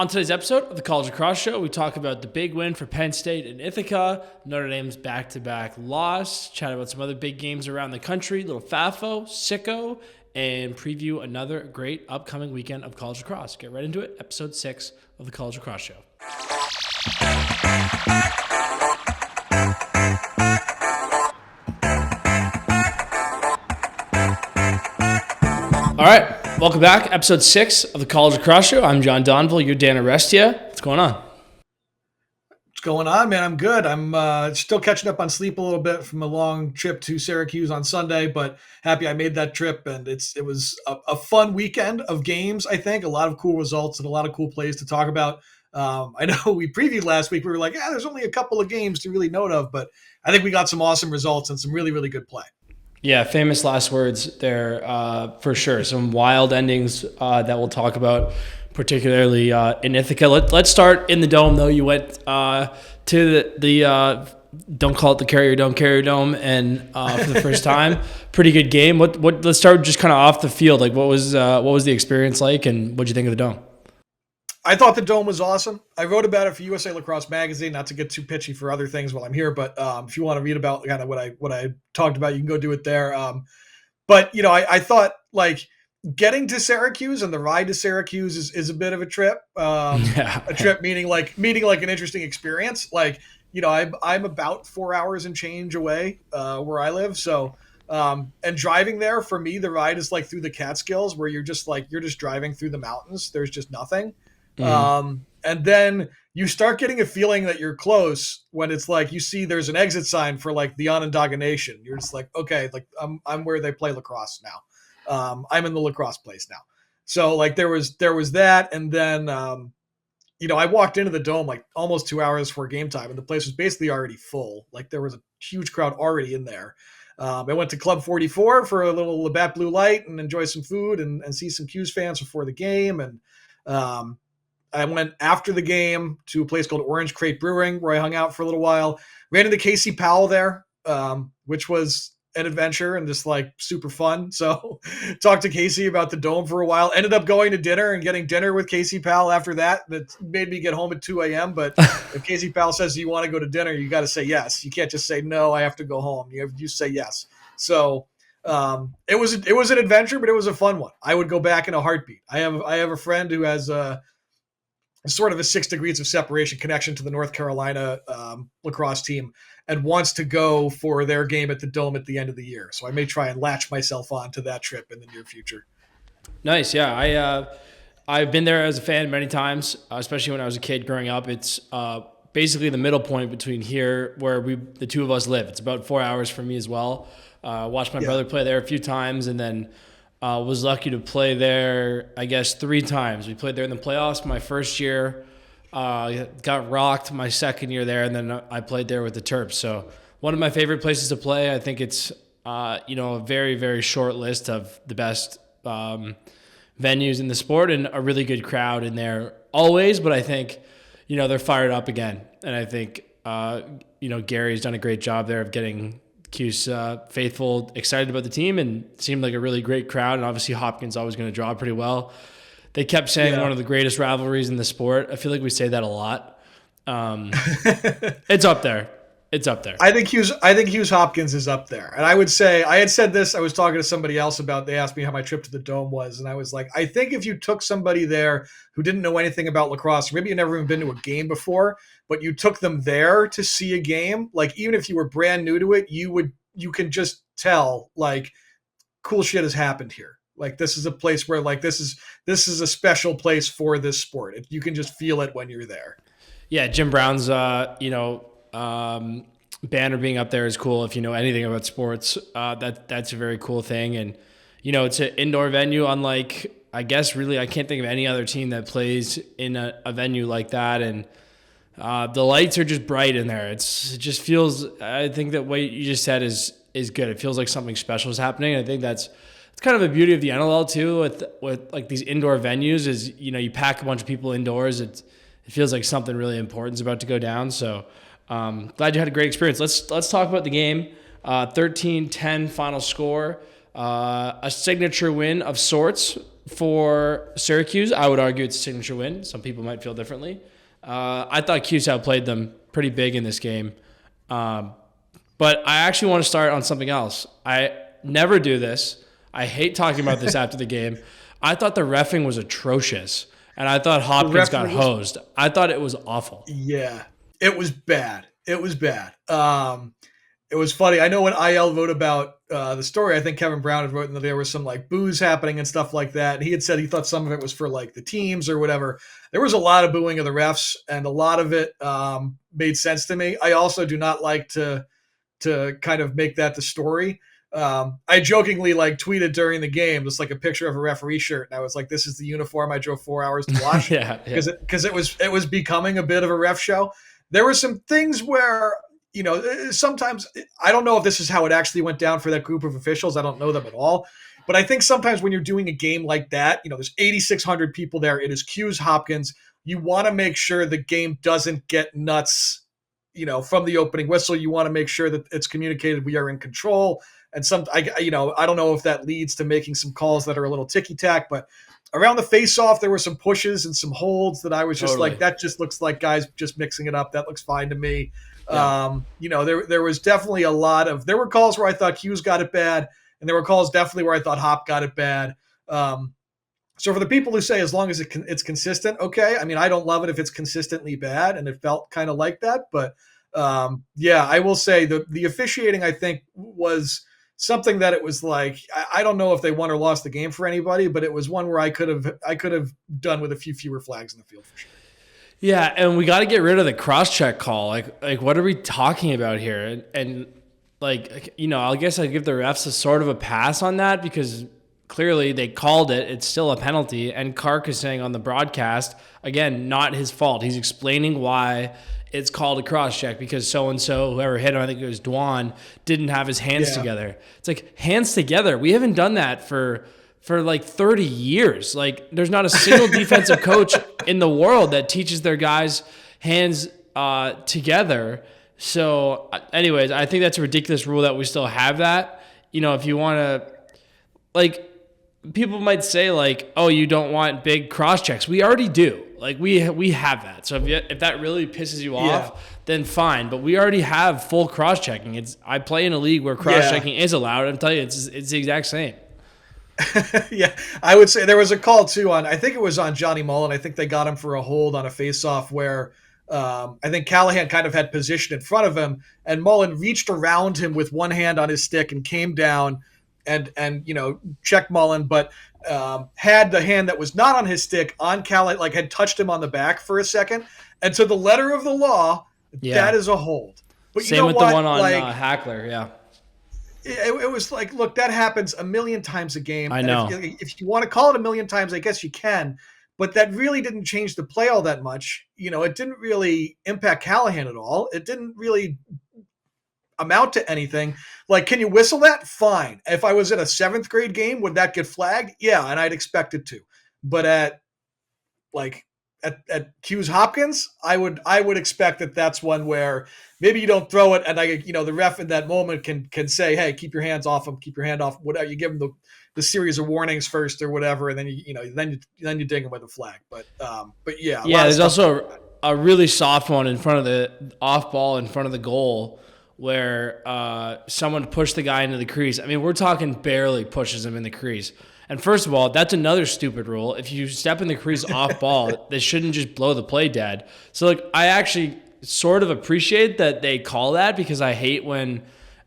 On today's episode of the College Lacrosse Show, we talk about the big win for Penn State and Ithaca, Notre Dame's back-to-back loss, chat about some other big games around the country, little FAFO, SICKO, and preview another great upcoming weekend of college lacrosse. Get right into it, episode 6 of the College Lacrosse Show. All right. Welcome back, episode 6 of the College Lacrosse Show. I'm John Donville. You're Dan Arestia. What's going on? What's going on, man? I'm good. I'm still catching up on sleep a little bit from a long trip to Syracuse on Sunday, but happy I made that trip. And it was a fun weekend of games, I think. A lot of cool results and a lot of cool plays to talk about. I know we previewed last week. We were like, there's only a couple of games to really note of, but I think we got some awesome results and some really, really good play. Yeah, famous last words there for sure. Some wild endings that we'll talk about, particularly in Ithaca. Let's start in the Dome, though. You went to the don't call it the Carrier Dome, and for the first time, pretty good game. Let's start just kind of off the field. Like, what was the experience like, and what'd you think of the Dome? I thought the Dome was awesome. I wrote about it for USA Lacrosse Magazine, not to get too pitchy for other things while I'm here, but if you want to read about kind of what I talked about, you can go do it there. But, I thought, like, getting to Syracuse and the ride to Syracuse is a bit of a trip. A trip meaning like an interesting experience. Like, I'm about 4 hours and change away where I live. So, and driving there, for me, the ride is like through the Catskills, where you're just driving through the mountains. There's just nothing. And then you start getting a feeling that you're close when it's like you see there's an exit sign for like the Onondaga Nation. You're just like, okay, like I'm where they play lacrosse now. I'm in the lacrosse place now. So like there was that, and then I walked into the Dome like almost 2 hours before game time, and the place was basically already full. Like there was a huge crowd already in there. I went to Club 44 for a little Labatt Blue Light and enjoy some food and see some Q's fans before the game, and I went after the game to a place called Orange Crate Brewing, where I hung out for a little while. Ran into Casey Powell there, which was an adventure and just like super fun. So talked to Casey about the Dome for a while. Ended up going to dinner and getting dinner with Casey Powell after that. That made me get home at 2 a.m. But if Casey Powell says you want to go to dinner, you got to say yes. You can't just say no, I have to go home. You say yes. So it was an adventure, but it was a fun one. I would go back in a heartbeat. I have a friend who has sort of a 6 degrees of separation connection to the North Carolina lacrosse team and wants to go for their game at the Dome at the end of the year. So I may try and latch myself on to that trip in the near future. Nice. Yeah. I've been there as a fan many times, especially when I was a kid growing up. It's basically the middle point between here where the two of us live. It's about 4 hours for me as well. Watched my brother play there a few times, and then was lucky to play there, I guess, 3 times. We played there in the playoffs my first year, got rocked my second year there, and then I played there with the Terps. So one of my favorite places to play. I think it's, a very, very short list of the best venues in the sport, and a really good crowd in there always. But I think, they're fired up again. And I think, Gary's done a great job there of getting Q's faithful excited about the team, and seemed like a really great crowd. And obviously Hopkins always going to draw pretty well. They kept saying one of the greatest rivalries in the sport. I feel like we say that a lot. It's up there. I think Hughes Hopkins is up there. And I would say, I had said this, I was talking to somebody else they asked me how my trip to the Dome was. And I was like, I think if you took somebody there who didn't know anything about lacrosse, or maybe you never even been to a game before, but you took them there to see a game, like even if you were brand new to it, you can just tell like cool shit has happened here. Like this is a place where like, this is a special place for this sport. You can just feel it when you're there. Yeah. Jim Brown's, banner being up there is cool. If you know anything about sports, that's a very cool thing. And, it's an indoor venue, unlike, I guess, really, I can't think of any other team that plays in a venue like that. And the lights are just bright in there. It just feels, I think that what you just said is good. It feels like something special is happening. And I think it's kind of the beauty of the NLL too, with like these indoor venues is, you pack a bunch of people indoors. It feels like something really important is about to go down. So, glad you had a great experience. Let's talk about the game. 13-10 final score. A signature win of sorts for Syracuse, I would argue it's a signature win. Some people might feel differently. I thought Cuse outplayed them pretty big in this game. But I actually want to start on something else. I never do this. I hate talking about this after the game. I thought the reffing was atrocious, and I thought Hopkins got hosed. I thought it was awful. Yeah, it was bad. It was bad. It was funny. I know when IL wrote about the story, I think Kevin Brown had written that there was some like booze happening and stuff like that. And he had said he thought some of it was for like the teams or whatever. There was a lot of booing of the refs, and a lot of it made sense to me. I also do not like to kind of make that the story. I jokingly like tweeted during the game, just like a picture of a referee shirt. And I was like, this is the uniform I drove 4 hours to watch. Because it was becoming a bit of a ref show. There were some things where, you know, sometimes I don't know if this is how it actually went down for that group of officials. I don't know them at all. But I think sometimes when you're doing a game like that, you know, there's 8,600 people there. It is Cuse Hopkins. You want to make sure the game doesn't get nuts, you know, from the opening whistle. You want to make sure that it's communicated we are in control. And I don't know if that leads to making some calls that are a little ticky-tack, but around the face-off, there were some pushes and some holds that I was just like, that just looks like guys just mixing it up. That looks fine to me. Yeah. You know, there was definitely there were calls where I thought Hughes got it bad, and there were calls definitely where I thought Hop got it bad. So for the people who say as long as it's consistent, okay. I mean, I don't love it if it's consistently bad, and it felt kind of like that. But yeah, I will say the officiating, I think, was something that it was like, I don't know if they won or lost the game for anybody, but it was one where I could have done with a few fewer flags in the field for sure. Yeah, and we got to get rid of the cross-check call. Like what are we talking about here? And like, you know, I guess I give the refs a sort of a pass on that because clearly they called it. It's still a penalty. And Kark is saying on the broadcast, again, not his fault. He's explaining why it's called a cross-check because so-and-so, whoever hit him, I think it was Dwan, didn't have his hands together. It's like, hands together. We haven't done that for like 30 years. Like, there's not a single defensive coach in the world that teaches their guys hands together. So, anyways, I think that's a ridiculous rule that we still have that. You know, if you want to, like, people might say, like, oh, you don't want big cross-checks. We already do. Like, we have that. So if that really pisses you off, then fine. But we already have full cross-checking. I play in a league where cross-checking is allowed. I'm telling you, it's the exact same. Yeah, I would say there was a call too I think it was on Johnny Mullen. I think they got him for a hold on a face-off where I think Callahan kind of had position in front of him, and Mullen reached around him with one hand on his stick and came down and you know, checked Mullen, but had the hand that was not on his stick on Callahan, like had touched him on the back for a second. And to the letter of the law, that is a hold. But same you know with what? The one on like, Hackler, yeah. It was like, look, that happens a million times a game. I know. If you want to call it a million times, I guess you can. But that really didn't change the play all that much. You know, it didn't really impact Callahan at all. It didn't really amount to anything. Like, can you whistle that? Fine. If I was in a 7th grade game, would that get flagged? Yeah, and I'd expect it to. But at Cuse Hopkins, I would expect that that's one where maybe you don't throw it, and the ref in that moment can say, hey, keep your hands off him, keep your hand off, whatever. You give him the series of warnings first or whatever, and then then you ding him with a flag. But yeah. There's also a really soft one in front of the off ball in front of the goal where someone pushed the guy into the crease. I mean, we're talking barely pushes him in the crease. And first of all, that's another stupid rule. If you step in the crease off ball, they shouldn't just blow the play dead. So, like, I actually sort of appreciate that they call that because I hate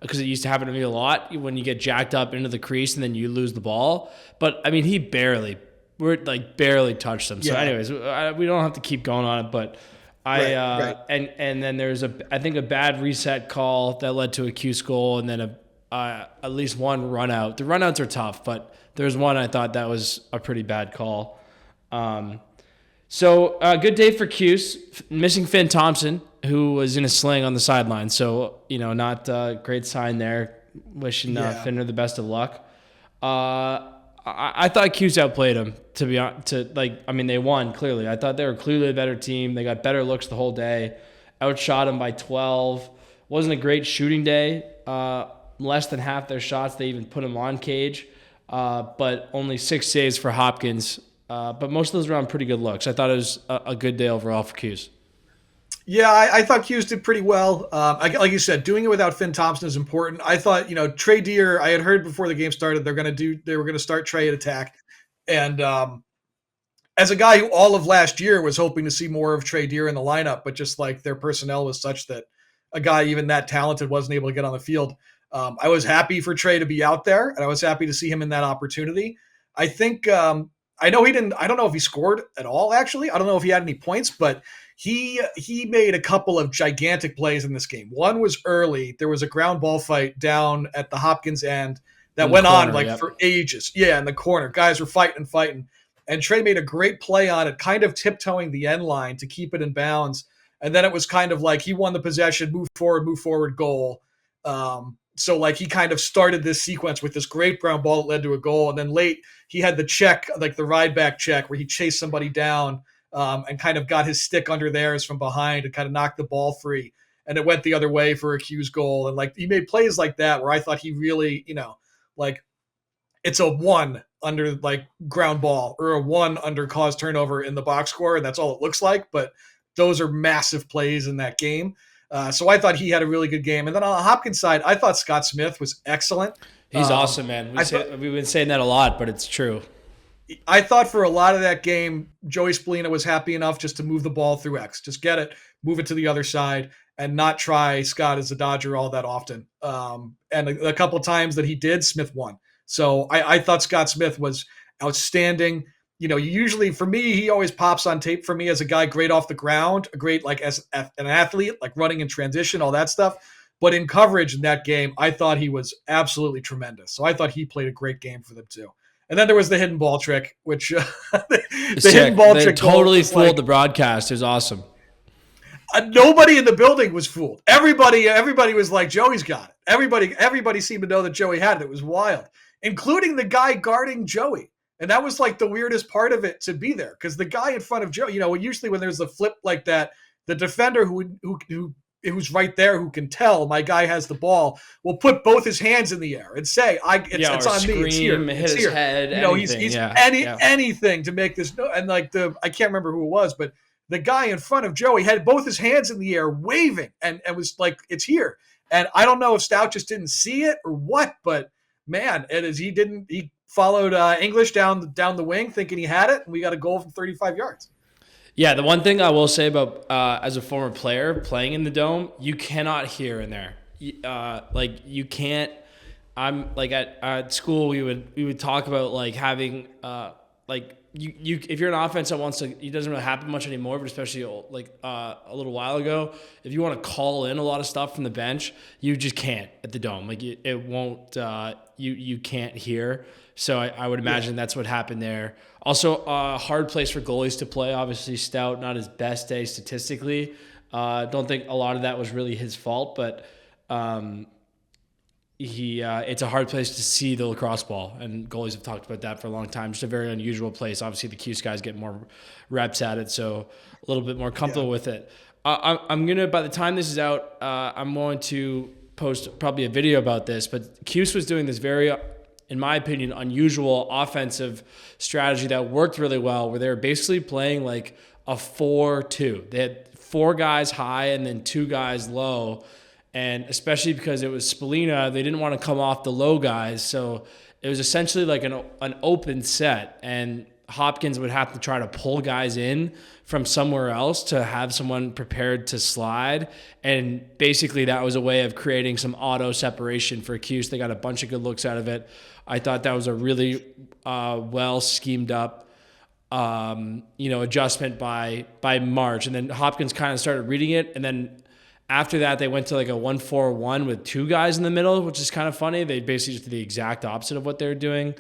because it used to happen to me a lot, when you get jacked up into the crease and then you lose the ball. But, I mean, he barely touched him. So, anyways, we don't have to keep going on it, but right. And then there's I think a bad reset call that led to a Cuse goal and then at least one run out. The run outs are tough, but there's one I thought that was a pretty bad call. So good day for Cuse. Missing Finn Thompson, who was in a sling on the sideline. So, not a great sign there. Wishing Finner the best of luck. I thought Cuse outplayed him, to be honest. They won, clearly. I thought they were clearly a better team. They got better looks the whole day. Outshot him by 12. Wasn't a great shooting day. Less than half their shots, they even put him on cage. but only 6 saves for Hopkins. But most of those were on pretty good looks. I thought it was a good day overall for Cuse. Yeah, I thought Hughes did pretty well. Like you said, doing it without Finn Thompson is important. I thought, Trey Deer, I had heard before the game started, they were going to start Trey at attack. And as a guy who all of last year was hoping to see more of Trey Deer in the lineup, but just like their personnel was such that a guy even that talented wasn't able to get on the field. I was happy for Trey to be out there, and I was happy to see him in that opportunity. I think I know he didn't. I don't know if he scored at all. Actually, I don't know if he had any points, but he made a couple of gigantic plays in this game. One was early. There was a ground ball fight down at the Hopkins end that went on for ages. Yeah, in the corner, guys were fighting, and Trey made a great play on it, kind of tiptoeing the end line to keep it in bounds. And then it was kind of like he won the possession, move forward, goal. So like he kind of started this sequence with this great ground ball that led to a goal. And then late he had the check, like the ride back check where he chased somebody down and kind of got his stick under theirs from behind and kind of knocked the ball free. And it went the other way for a Hughes goal. And like he made plays like that where I thought he really, like it's a 1 under like ground ball or a 1 under cause turnover in the box score. And that's all it looks like. But those are massive plays in that game. So I thought he had a really good game. And then on the Hopkins side, I thought Scott Smith was excellent. He's awesome, man. We've been saying that a lot, but it's true. I thought for a lot of that game, Joey Spallina was happy enough just to move the ball through X. Just get it, move it to the other side, and not try Scott as a Dodger all that often. And a couple of times that he did, Smith won. So I thought Scott Smith was outstanding. Usually for me, he always pops on tape for me as a guy great off the ground, great like as an athlete, like running in transition, all that stuff. But in coverage in that game, I thought he was absolutely tremendous. So I thought he played a great game for them too. And then there was the hidden ball trick, which the hidden ball trick totally fooled the broadcast. It was awesome. Nobody in the building was fooled. Everybody was like, Joey's got it. Everybody seemed to know that Joey had it. It was wild, including the guy guarding Joey. And that was like the weirdest part of it to be there because the guy in front of Joe, usually when there's a flip like that, the defender who's right there who can tell my guy has the ball will put both his hands in the air and say, "It's on me. It's here. Hit his head. He's anything to make this." And like I can't remember who it was, but the guy in front of Joey had both his hands in the air, waving, and was like, "It's here." And I don't know if Stout just didn't see it or what, but man, he followed English down the wing thinking he had it, and we got a goal from 35 yards. Yeah, the one thing I will say about as a former player playing in the Dome, you cannot hear in there. You can't. I'm like at school we would talk about like having you if you're an offense that wants to, it doesn't really happen much anymore, but especially like a little while ago, if you want to call in a lot of stuff from the bench, you just can't at the Dome. Like it won't. You can't hear. So I would imagine that's what happened there. Also, a hard place for goalies to play. Obviously, Stout, not his best day statistically. Don't think a lot of that was really his fault, but it's a hard place to see the lacrosse ball, and goalies have talked about that for a long time. Just a very unusual place. Obviously, the Cuse guys get more reps at it, so a little bit more comfortable with it. I'm going to, by the time this is out, I'm going to post probably a video about this, but Cuse was doing this very, in my opinion, unusual offensive strategy that worked really well, where they were basically playing like a 4-2. They had 4 guys high and then 2 guys low, and especially because it was Spallina, they didn't want to come off the low guys, so it was essentially like an open set, and Hopkins would have to try to pull guys in from somewhere else to have someone prepared to slide. And basically that was a way of creating some auto separation for Cuse. They got a bunch of good looks out of it. I thought that was a really well schemed up, adjustment by March. And then Hopkins kind of started reading it. And then after that, they went to like a 1-4-1 with 2 guys in the middle, which is kind of funny. They basically just did the exact opposite of what they were doing.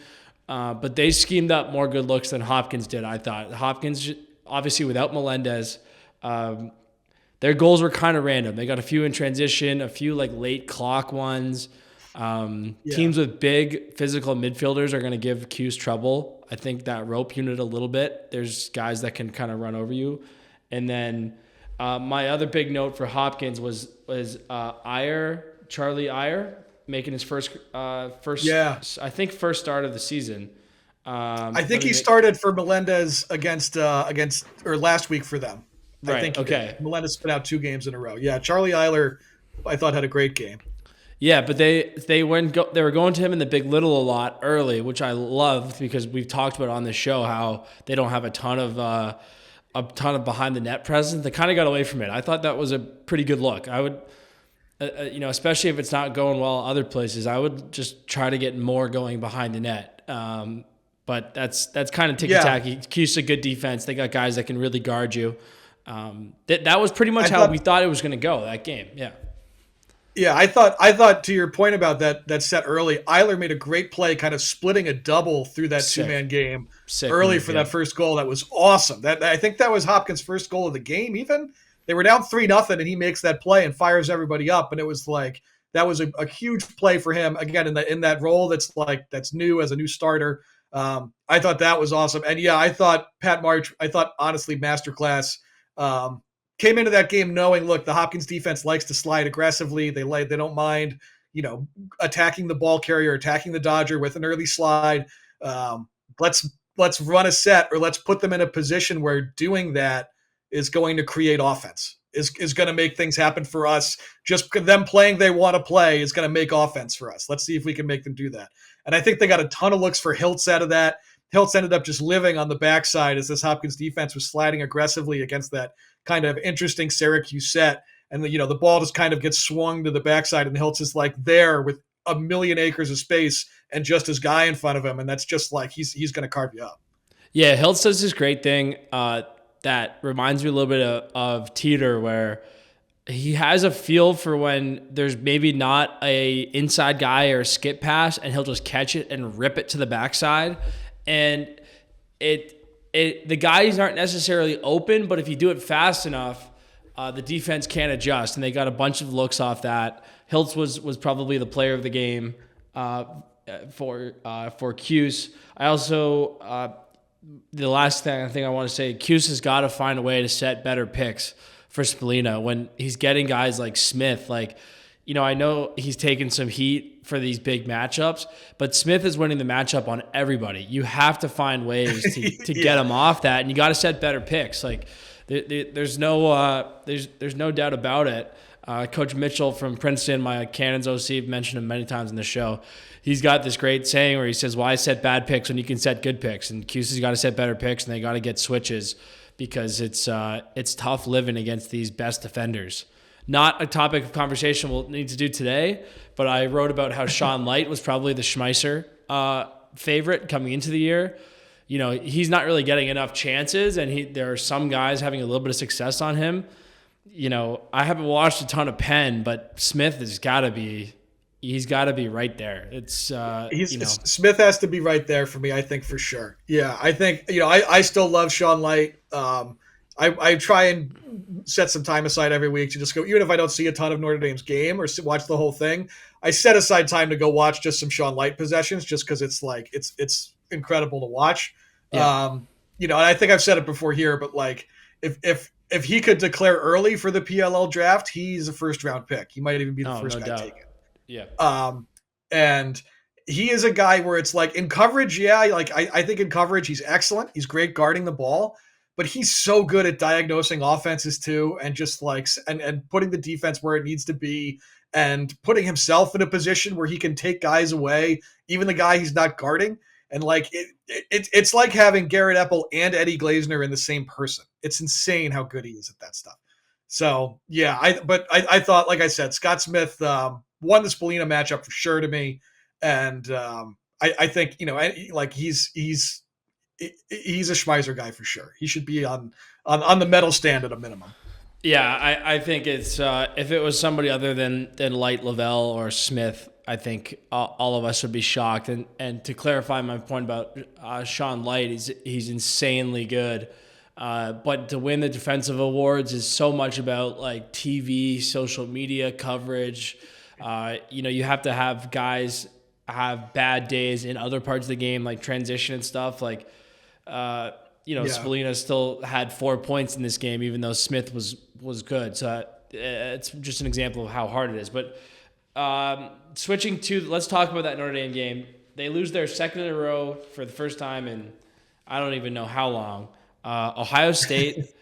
But they schemed up more good looks than Hopkins did, I thought. Hopkins, obviously without Melendez, their goals were kind of random. They got a few in transition, a few like late clock ones. Teams with big physical midfielders are going to give Cuse trouble. I think that rope unit a little bit. There's guys that can kind of run over you. And then my other big note for Hopkins was Charlie Iyer. making his first Yeah. I think first start of the season. I think he started for Melendez against or last week for them. I Right. think he Okay. did. Melendez spit out 2 games in a row. Yeah, Charlie Eiler, I thought, had a great game. Yeah, but they were going to him in the Big Little a lot early, which I loved because we've talked about on this show how they don't have a ton of behind the net presence. They kind of got away from it. I thought that was a pretty good look. I would, especially if it's not going well other places, I would just try to get more going behind the net. But that's kind of ticky-tacky. Cuse a good defense. They got guys that can really guard you. That was pretty much how we thought it was going to go, that game. Yeah. Yeah, I thought to your point about that set early, Eiler made a great play kind of splitting a double through that two-man game early for that first goal. That was awesome. I think that was Hopkins' first goal of the game even. They were down 3-0 and he makes that play and fires everybody up, and it was like that was a huge play for him again in that role that's new as a new starter. I thought that was awesome. And yeah, I thought Pat March, honestly masterclass. Came into that game knowing, look, the Hopkins defense likes to slide aggressively. They don't mind, attacking the ball carrier, attacking the Dodger with an early slide. Let's run a set, or let's put them in a position where doing that is going to create offense, is going to make things happen for us. Just them playing they want to play is going to make offense for us. Let's see if we can make them do that. And I think they got a ton of looks for Hiltz out of that. Hiltz ended up just living on the backside as this Hopkins defense was sliding aggressively against that kind of interesting Syracuse set. And the ball just kind of gets swung to the backside, and Hiltz is like there with a million acres of space and just his guy in front of him. And that's just like, he's going to carve you up. Yeah. Hiltz does this great thing that reminds me a little bit of Teeter, where he has a feel for when there's maybe not a inside guy or a skip pass, and he'll just catch it and rip it to the backside. And the guys aren't necessarily open, but if you do it fast enough, the defense can't adjust, and they got a bunch of looks off that. Hiltz was probably the player of the game for Cuse. I also the last thing I want to say, Cuse has got to find a way to set better picks for Spallina when he's getting guys like Smith. Like, I know he's taken some heat for these big matchups, but Smith is winning the matchup on everybody. You have to find ways to get him off that, and you got to set better picks. Like, there's no doubt about it. Coach Mitchell from Princeton, my Cannons OC, mentioned him many times in the show. He's got this great saying where he says, "Why set bad picks when you can set good picks?" And Cuse's got to set better picks, and they got to get switches because it's tough living against these best defenders. Not a topic of conversation we'll need to do today, but I wrote about how Sean Light was probably the Schmeisser favorite coming into the year. He's not really getting enough chances, and there are some guys having a little bit of success on him. I haven't watched a ton of Penn, but Smith he's got to be right there. Smith has to be right there for me, I think, for sure. Yeah, I think, I still love Sean Light. I try and set some time aside every week to just go, even if I don't see a ton of Notre Dame's game or watch the whole thing, I set aside time to go watch just some Sean Light possessions, just because it's like, it's incredible to watch. Yeah. And I think I've said it before here, but like, if he could declare early for the PLL draft, he's a first round pick. He might even be the first guy taken. Yeah. And he is a guy where it's like in coverage. Yeah. Like I think in coverage, he's excellent. He's great guarding the ball, but he's so good at diagnosing offenses too. And just like, and putting the defense where it needs to be and putting himself in a position where he can take guys away, even the guy he's not guarding. And like, it's like having Garrett Epple and Eddie Glazner in the same person. It's insane how good he is at that stuff. So yeah, I thought, like I said, Scott Smith won the Spallina matchup for sure to me. And I think, like he's a Schmeiser guy for sure. He should be on the medal stand at a minimum. Yeah, I think it's if it was somebody other than Light, Lavelle, or Smith, I think all of us would be shocked. And to clarify my point about Sean Light, he's insanely good. But to win the defensive awards is so much about like TV, social media coverage. You have to have guys have bad days in other parts of the game, like transition and stuff. Like, Spallina still had 4 points in this game, even though Smith was good. So it's just an example of how hard it is. But Switching to, let's talk about that Notre Dame game. They lose their second in a row for the first time in I don't even know how long. Ohio State.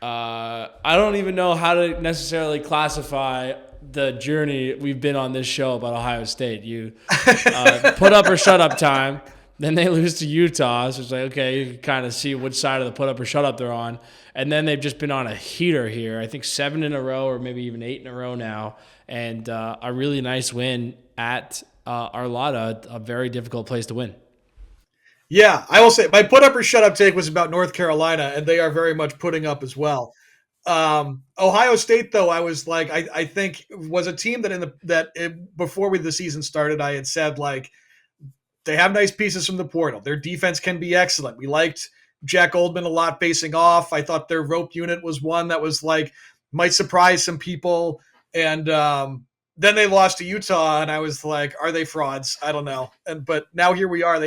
I don't even know how to necessarily classify the journey we've been on this show about Ohio State. You put up or shut up time. Then they lose to Utah. So it's like, okay, you can kind of see which side of the put up or shut up they're on. And then they've just been on a heater here. I think 7 in a row or maybe even 8 in a row now. And a really nice win at Arlada, a very difficult place to win. Yeah, I will say my put up or shut up take was about North Carolina, and they are very much putting up as well. Ohio State, though, I was like, I think was a team that before the season started, I had said like they have nice pieces from the portal. Their defense can be excellent. We liked Jack Oldman a lot facing off. I thought their rope unit was one that was like might surprise some people, and then they lost to Utah, and I was like, are they frauds? I don't know. But now here we are.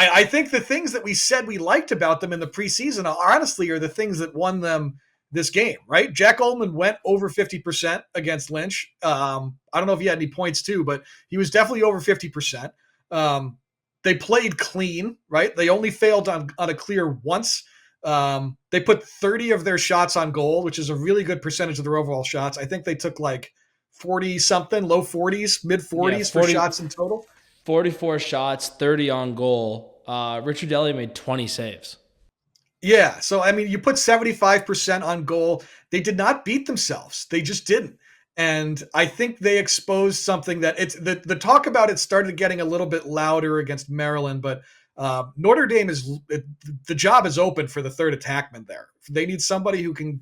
I think the things that we said we liked about them in the preseason honestly are the things that won them this game, right? Jack Oldman went over 50% against Lynch. I don't know if he had any points too, but he was definitely over 50%. They played clean, right? They only failed on a clear once. They put 30 of their shots on goal, which is a really good percentage of their overall shots. I think they took like 40 something, low 40s, mid 40s for shots in total. 44 shots, 30 on goal. Richard Elliott made 20 saves. Yeah. So, I mean, you put 75% on goal. They did not beat themselves. They just didn't. And I think they exposed something that the talk about it started getting a little bit louder against Maryland, but Notre Dame the job is open for the third attackman there. They need somebody who can,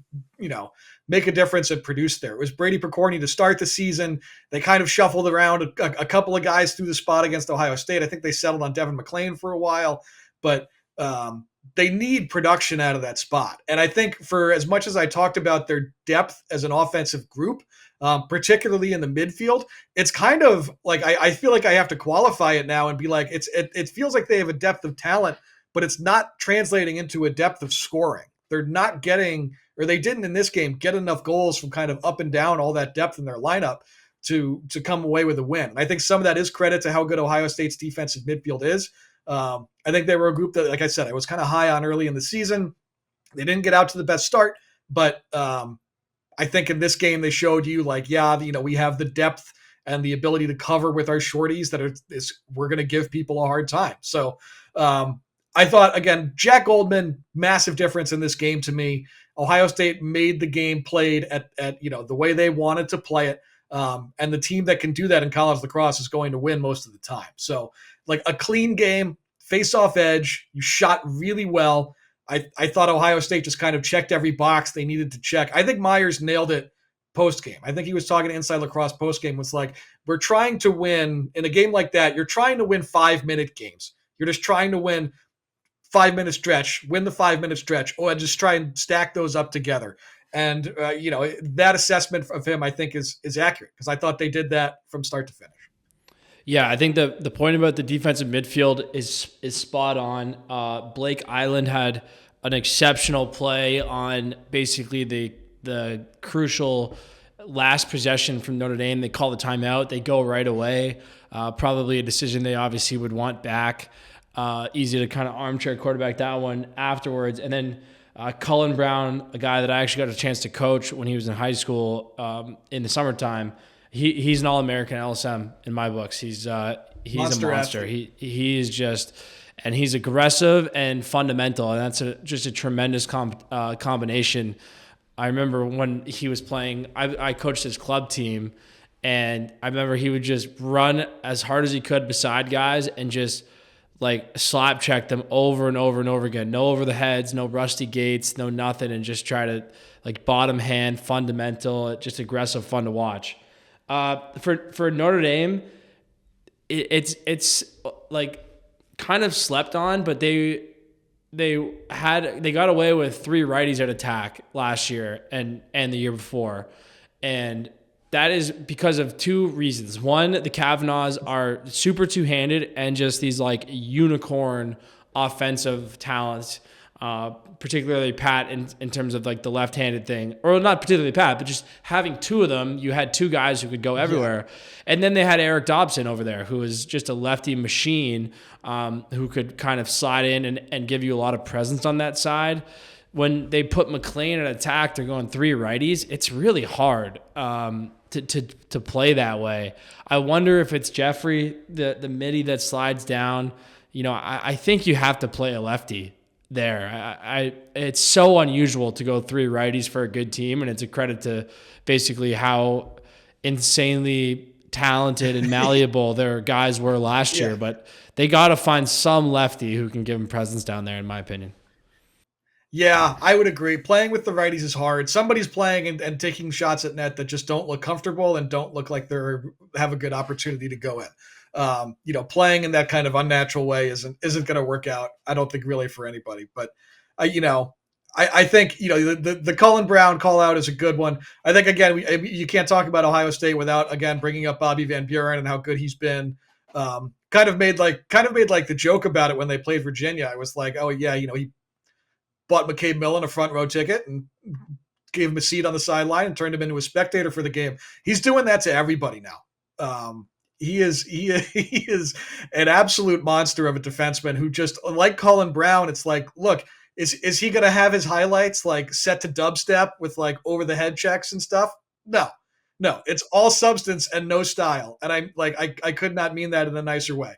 make a difference and produce there. It was Brady Picorni to start the season. They kind of shuffled around a couple of guys through the spot against Ohio State. I think they settled on Devin McClain for a while, but they need production out of that spot. And I think for as much as I talked about their depth as an offensive group, particularly in the midfield, it's kind of like I feel like I have to qualify it now and be like, it feels like they have a depth of talent, but it's not translating into a depth of scoring. They're not getting, or they didn't in this game, get enough goals from kind of up and down all that depth in their lineup to come away with a win. And I think some of that is credit to how good Ohio State's defensive midfield is. I think they were a group that, like I said, I was kind of high on early in the season. They didn't get out to the best start, but I think in this game they showed you like, we have the depth and the ability to cover with our shorties we're going to give people a hard time. So I thought, again, Jack Oldman, massive difference in this game to me. Ohio State made the game played at the way they wanted to play it. And the team that can do that in college lacrosse is going to win most of the time. So like a clean game, face-off edge, you shot really well. I thought Ohio State just kind of checked every box they needed to check. I think Myers nailed it post-game. I think he was talking to Inside Lacrosse post-game, was like, we're trying to win in a game like that. You're trying to win 5-minute games. You're just trying to win 5-minute stretch, win the 5-minute stretch, or just try and stack those up together. And, that assessment of him, I think, is accurate because I thought they did that from start to finish. Yeah, I think the point about the defensive midfield is spot on. Blake Island had an exceptional play on basically the crucial last possession from Notre Dame. They call the timeout. They go right away. Probably a decision they obviously would want back. Easy to kind of armchair quarterback that one afterwards. And then Cullen Brown, a guy that I actually got a chance to coach when he was in high school in the summertime. He's an All-American LSM in my books. He's a monster. He is just, and he's aggressive and fundamental, and that's just a tremendous combination. I remember when he was playing, I coached his club team, and I remember he would just run as hard as he could beside guys and just like slap check them over and over and over again. No over the heads, no rusty gates, no nothing, and just try to like bottom hand, fundamental, just aggressive, fun to watch. For Notre Dame, it's like kind of slept on, but they got away with 3 righties at attack last year and the year before, and that is because of 2 reasons. One, the Kavanaughs are super two-handed and just these like unicorn offensive talents. particularly Pat in terms of like the left-handed thing, or not particularly Pat, but just having two of them. You had two guys who could go everywhere. And then they had Eric Dobson over there, who was just a lefty machine, who could kind of slide in and give you a lot of presence on that side. When they put McLean at attack, they're going three righties. It's really hard to play that way. I wonder if it's Jeffrey, the midi that slides down. I think you have to play a lefty there. It's so unusual to go three righties for a good team, and it's a credit to basically how insanely talented and malleable their guys were last year. But they got to find some lefty who can give them presence down there, in my opinion. Yeah, I would agree. Playing with the righties is hard. Somebody's playing and taking shots at net that just don't look comfortable and don't look like have a good opportunity to go in. Playing in that kind of unnatural way isn't going to work out. I don't think really for anybody. But I think the Cullen Brown call out is a good one. I think again you can't talk about Ohio State without again bringing up Bobby Van Buren and how good he's been. Kind of made like the joke about it when they played Virginia. I was like, oh yeah, he bought McCabe Millen a front row ticket and gave him a seat on the sideline and turned him into a spectator for the game. He's doing that to everybody now. He is an absolute monster of a defenseman who just like Cullen Brown. It's like, look, is he going to have his highlights like set to dubstep with like over the head checks and stuff? No, it's all substance and no style. And I could not mean that in a nicer way.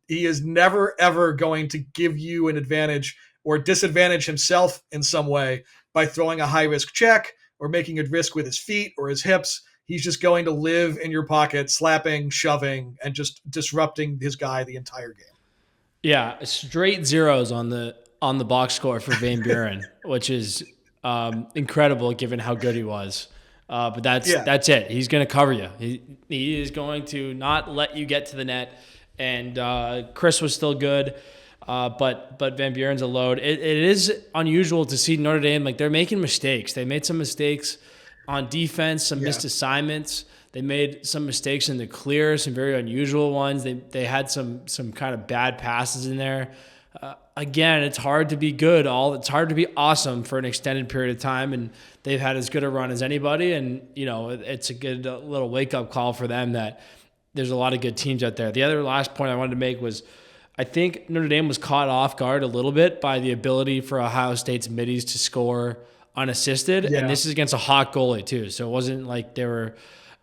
He is never, ever going to give you an advantage or disadvantage himself in some way by throwing a high-risk check or making a risk with his feet or his hips. He's just going to live in your pocket, slapping, shoving, and just disrupting his guy the entire game. Yeah, straight zeros on the box score for Van Buren, which is incredible given how good he was. But that's it. He's going to cover you. He is going to not let you get to the net. And Chris was still good. But Van Buren's a load. It is unusual to see Notre Dame, like they're making mistakes. They made some mistakes on defense, some missed assignments. They made some mistakes in the clear, some very unusual ones. They had some kind of bad passes in there. Again, it's hard to be good. It's hard to be awesome for an extended period of time, and they've had as good a run as anybody. And it's a good little wake up call for them that there's a lot of good teams out there. The other last point I wanted to make was, I think Notre Dame was caught off guard a little bit by the ability for Ohio State's middies to score unassisted. Yeah. And this is against a hot goalie too. So it wasn't like they were,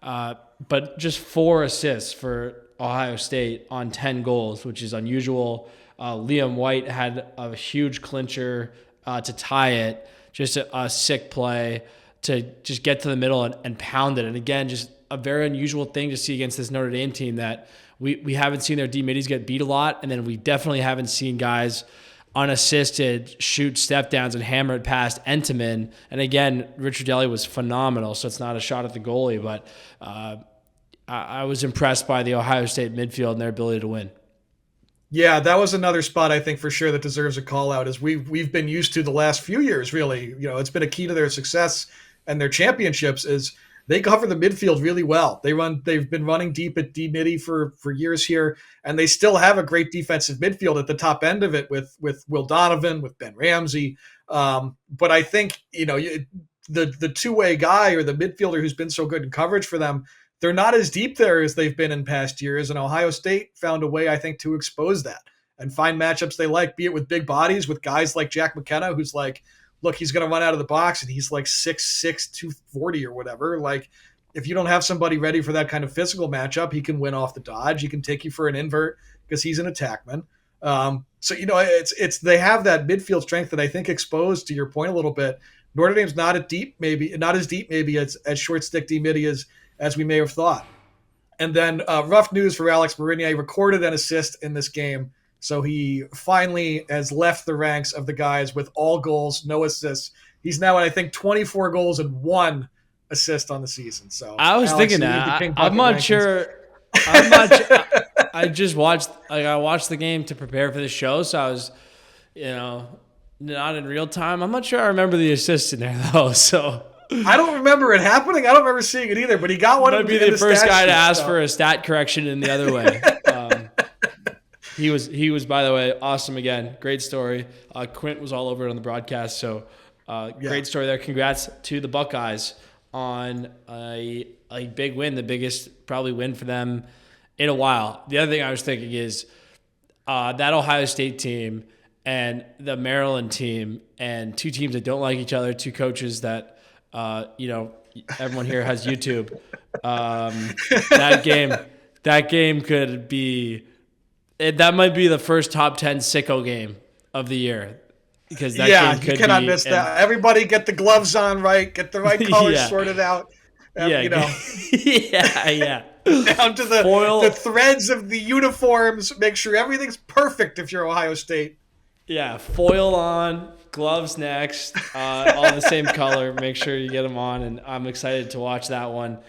but just 4 assists for Ohio State on 10 goals, which is unusual. Liam White had a huge clincher to tie it, just a sick play to just get to the middle and pound it. And again, just a very unusual thing to see against this Notre Dame team that we haven't seen their D-middies get beat a lot, and then we definitely haven't seen guys unassisted shoot step downs and hammer it past Entenmann. And again, Richard Daly was phenomenal, so it's not a shot at the goalie, but I was impressed by the Ohio State midfield and their ability to win. Yeah, that was another spot I think for sure that deserves a call out, as we've been used to the last few years. Really, it's been a key to their success and their championships is they cover the midfield really well. They've been running deep at D-midi for years here, and they still have a great defensive midfield at the top end of it with Will Donovan, with Ben Ramsey. But I think the two-way guy or the midfielder who's been so good in coverage for them, they're not as deep there as they've been in past years. And Ohio State found a way, I think, to expose that and find matchups they like, be it with big bodies, with guys like Jack McKenna, who's like, look, he's going to run out of the box and he's like 6'6", 240 or whatever. Like, if you don't have somebody ready for that kind of physical matchup, he can win off the dodge. He can take you for an invert because he's an attackman. So they have that midfield strength that I think exposed, to your point a little bit. Notre Dame's not as deep maybe as short stick D-midi as we may have thought. And then rough news for Alex Marinier, recorded an assist in this game. So he finally has left the ranks of the guys with all goals, no assists. He's now at, I think, 24 goals and 1 assist on the season. So I was thinking that. I'm not sure. I just watched. I watched the game to prepare for the show, so I was, not in real time. I'm not sure I remember the assist in there though. So I don't remember it happening. I don't remember seeing it either. But he got one. I'd be the first guy to ask for a stat correction in the other way. he was, by the way, awesome again. Great story. Quint was all over it on the broadcast. So great story there. Congrats to the Buckeyes on a big win, the biggest probably win for them in a while. The other thing I was thinking is that Ohio State team and the Maryland team, and two teams that don't like each other, two coaches that, everyone here has YouTube. That game could be that might be the first top 10 SICKO game of the year, because that game could you cannot be, miss that. Everybody get the gloves on right, get the right colors sorted out. Yeah. Down to the threads of the uniforms. Make sure everything's perfect if you're Ohio State. Yeah, foil on, gloves next, all the same color. Make sure you get them on, and I'm excited to watch that one.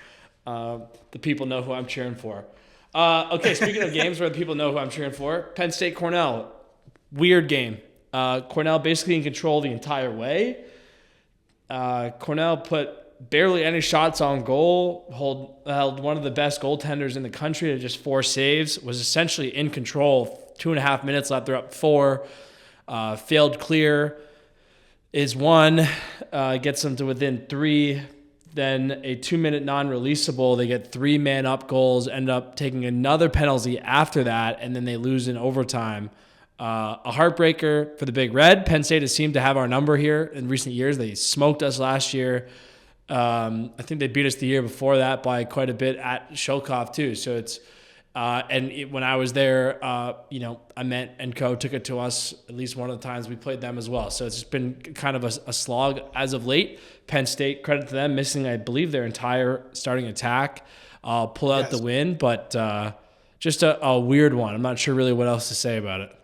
The people know who I'm cheering for. Okay, speaking of games where the people know who I'm cheering for, Penn State Cornell, weird game. Cornell basically in control the entire way. Cornell put barely any shots on goal, held one of the best goaltenders in the country to just 4 saves, was essentially in control. 2.5 minutes left, they're up 4. Failed clear is 1, gets them to within 3. Then a 2-minute non-releasable. They get 3 man-up goals, end up taking another penalty after that, and then they lose in overtime. A heartbreaker for the Big Red. Penn State has seemed to have our number here in recent years. They smoked us last year. I think they beat us the year before that by quite a bit at Shokov too. So it's when I was there, Ament and Co took it to us at least one of the times we played them as well. So it's just been kind of a slog as of late. Penn State, credit to them, missing, I believe, their entire starting attack. Pull out the win, but just a weird one. I'm not sure really what else to say about it.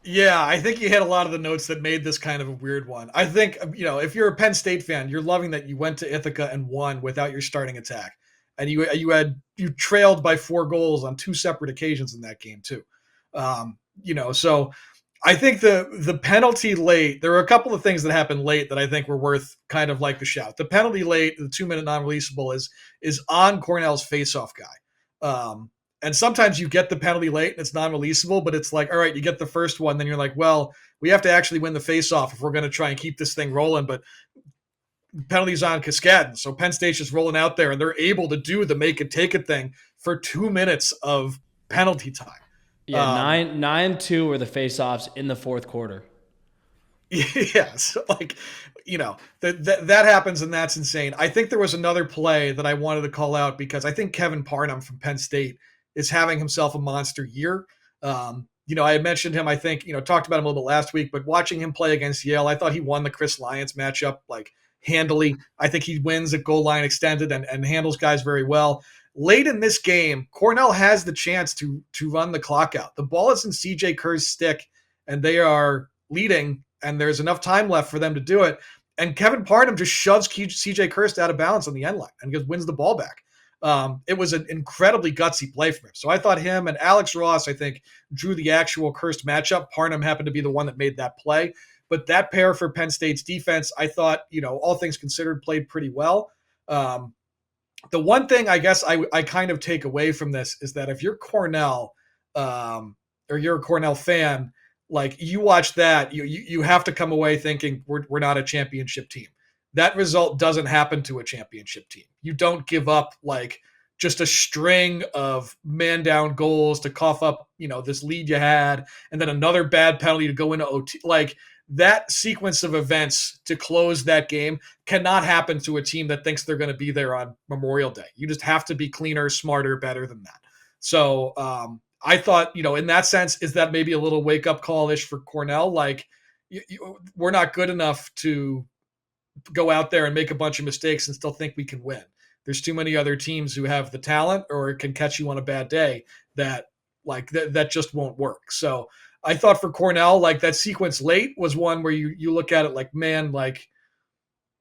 Yeah, I think you hit a lot of the notes that made this kind of a weird one. I think, if you're a Penn State fan, you're loving that you went to Ithaca and won without your starting attack. And you trailed by 4 goals on 2 separate occasions in that game too. So I think the penalty late, there were a couple of things that happened late that I think were worth kind of like the shout. The penalty late, the 2-minute non-releasable is on Cornell's faceoff guy. And sometimes you get the penalty late and it's non-releasable, but it's like, all right, you get the first one, then you're like, well, we have to actually win the faceoff if we're going to try and keep this thing rolling. But penalties on Cascadin. So Penn State's just rolling out there and they're able to do the make it take it thing for 2 minutes of penalty time. Yeah, 9-2 were the faceoffs in the fourth quarter. Yeah, so that happens and that's insane. I think there was another play that I wanted to call out because I think Kevin Parnham from Penn State is having himself a monster year. I had mentioned him, I think, talked about him a little bit last week, but watching him play against Yale, I thought he won the Chris Lyons matchup handily. I think he wins at goal line extended and handles guys very well. Late in this game, Cornell has the chance to run the clock out. The ball is in CJ Kerr's stick and they are leading and there's enough time left for them to do it. And Kevin Parnham just shoves CJ Kerr out of balance on the end line and just wins the ball back. It was an incredibly gutsy play from him. So I thought him and Alex Ross, I think, drew the actual cursed matchup. Parnham happened to be the one that made that play. But that pair for Penn State's defense, I thought, all things considered, played pretty well. The one thing I guess I kind of take away from this is that if you're Cornell or you're a Cornell fan, you watch that, you have to come away thinking we're not a championship team. That result doesn't happen to a championship team. You don't give up just a string of man down goals to cough up, this lead you had, and then another bad penalty to go into OT. That sequence of events to close that game cannot happen to a team that thinks they're going to be there on Memorial Day. You just have to be cleaner, smarter, better than that. So I thought, in that sense, is that maybe a little wake up call-ish for Cornell? We're not good enough to go out there and make a bunch of mistakes and still think we can win. There's too many other teams who have the talent or can catch you on a bad day that that just won't work. So I thought for Cornell, that sequence late was one where you look at it